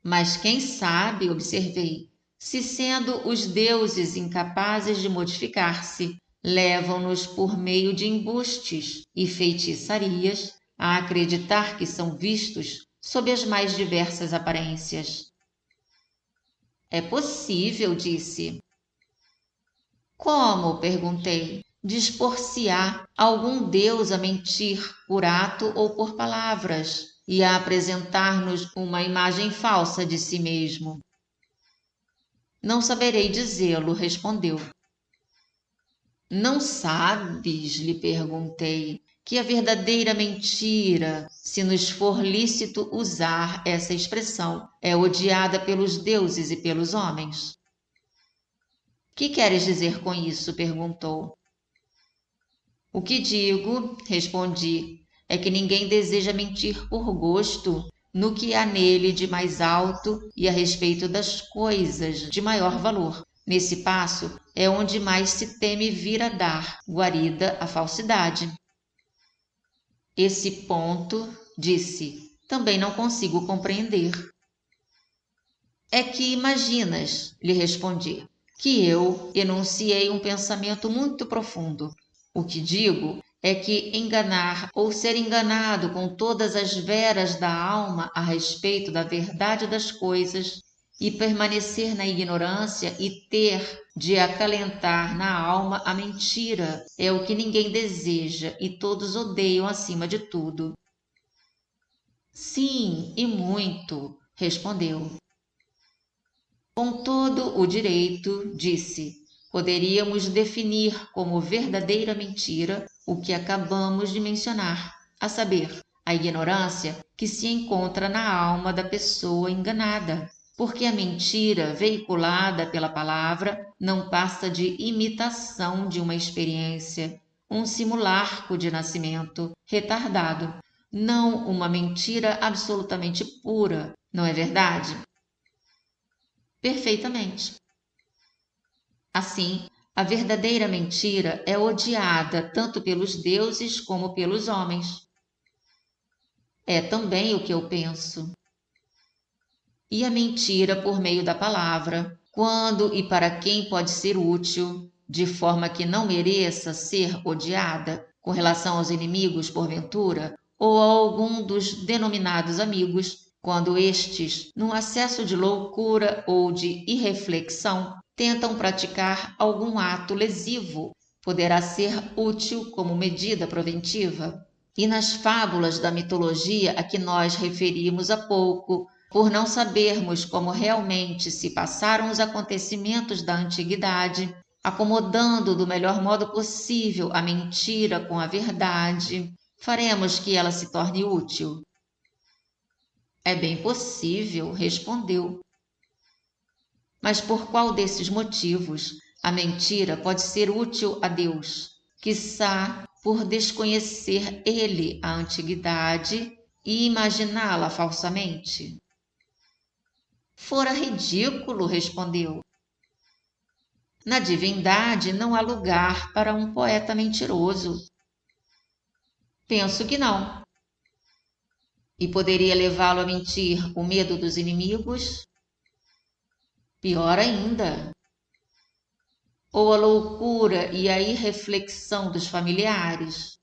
Mas quem sabe, observei, se sendo os deuses incapazes de modificar-se, levam-nos por meio de embustes e feitiçarias a acreditar que são vistos sob as mais diversas aparências. É possível, disse. Como? Perguntei. Dispor-se-á algum deus a mentir por ato ou por palavras e a apresentar-nos uma imagem falsa de si mesmo? Não saberei dizê-lo, respondeu. Não sabes, lhe perguntei, que a verdadeira mentira, se nos for lícito usar essa expressão, é odiada pelos deuses e pelos homens? Que queres dizer com isso? Perguntou. O que digo, respondi, é que ninguém deseja mentir por gosto no que há nele de mais alto e a respeito das coisas de maior valor. Nesse passo é onde mais se teme vir a dar guarida à falsidade. Esse ponto, disse, também não consigo compreender. É que imaginas, lhe respondi, que eu enunciei um pensamento muito profundo. O que digo é que enganar ou ser enganado com todas as veras da alma a respeito da verdade das coisas e permanecer na ignorância e ter de acalentar na alma a mentira é o que ninguém deseja e todos odeiam acima de tudo. Sim, e muito, respondeu. Com todo o direito, disse, poderíamos definir como verdadeira mentira o que acabamos de mencionar, a saber, a ignorância que se encontra na alma da pessoa enganada, porque a mentira veiculada pela palavra não passa de imitação de uma experiência, um simulacro de nascimento retardado, não uma mentira absolutamente pura, não é verdade? Perfeitamente. Assim, a verdadeira mentira é odiada tanto pelos deuses como pelos homens. É também o que eu penso. E a mentira por meio da palavra, quando e para quem pode ser útil, de forma que não mereça ser odiada, com relação aos inimigos, porventura, ou a algum dos denominados amigos, quando estes, num acesso de loucura ou de irreflexão, tentam praticar algum ato lesivo, poderá ser útil como medida preventiva. E nas fábulas da mitologia a que nós referimos há pouco, por não sabermos como realmente se passaram os acontecimentos da antiguidade, acomodando do melhor modo possível a mentira com a verdade, faremos que ela se torne útil? É bem possível, respondeu. Mas por qual desses motivos a mentira pode ser útil a Deus? Quiçá por desconhecer ele a antiguidade e imaginá-la falsamente? Fora ridículo, respondeu. Na divindade não há lugar para um poeta mentiroso. Penso que não. E poderia levá-lo a mentir o medo dos inimigos? Pior ainda. Ou a loucura e a irreflexão dos familiares?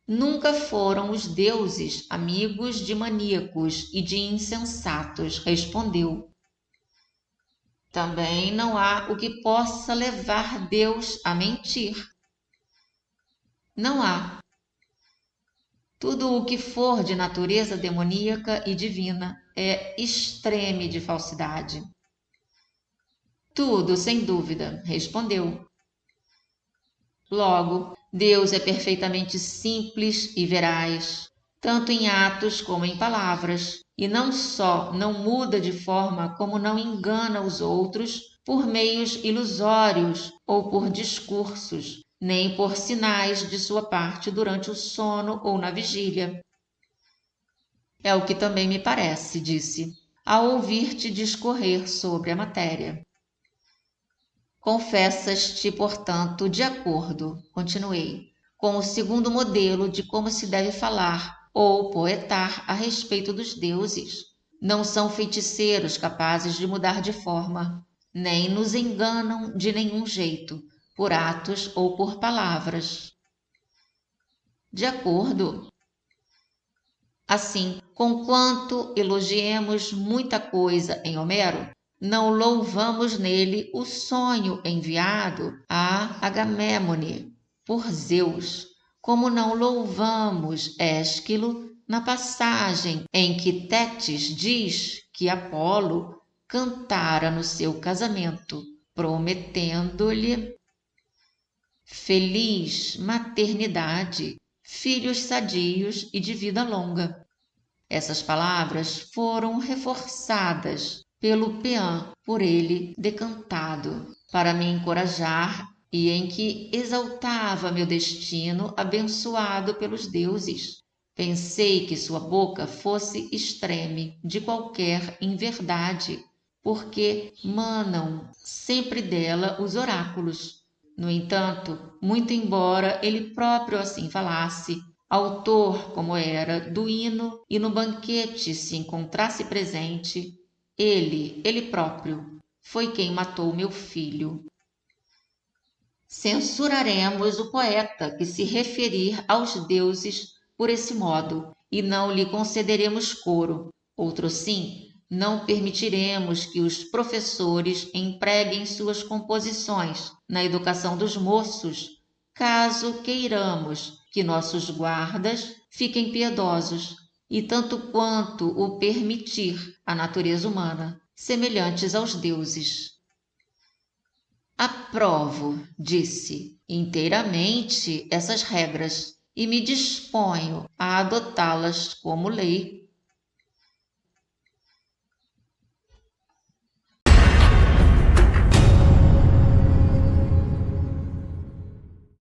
Nunca foram os deuses amigos de maníacos e de insensatos, respondeu. Também não há o que possa levar Deus a mentir. Não há. Tudo o que for de natureza demoníaca e divina é extreme de falsidade. Tudo, sem dúvida, respondeu. Logo, Deus é perfeitamente simples e veraz, tanto em atos como em palavras, e não só não muda de forma como não engana os outros por meios ilusórios ou por discursos, nem por sinais de sua parte durante o sono ou na vigília. É o que também me parece, disse, ao ouvir-te discorrer sobre a matéria. Confessas-te, portanto, de acordo, continuei, com o segundo modelo de como se deve falar ou poetar a respeito dos deuses. Não são feiticeiros capazes de mudar de forma, nem nos enganam de nenhum jeito, por atos ou por palavras. De acordo. Assim, conquanto elogiemos muita coisa em Homero, não louvamos nele o sonho enviado a Agamemnone por Zeus, como não louvamos Ésquilo na passagem em que Tétis diz que Apolo cantara no seu casamento, prometendo-lhe feliz maternidade, filhos sadios e de vida longa. Essas palavras foram reforçadas pelo peã por ele decantado, para me encorajar e em que exaltava meu destino abençoado pelos deuses. Pensei que sua boca fosse extreme de qualquer inverdade, porque manam sempre dela os oráculos. No entanto, muito embora ele próprio assim falasse, autor como era do hino e no banquete se encontrasse presente, ele próprio, foi quem matou meu filho. Censuraremos o poeta que se referir aos deuses por esse modo, e não lhe concederemos coro. Outro sim, Não permitiremos que os professores empreguem suas composições na educação dos moços, caso queiramos que nossos guardas fiquem piedosos e, tanto quanto o permitir a natureza humana, semelhantes aos deuses. Aprovo, disse, inteiramente essas regras e me disponho a adotá-las como lei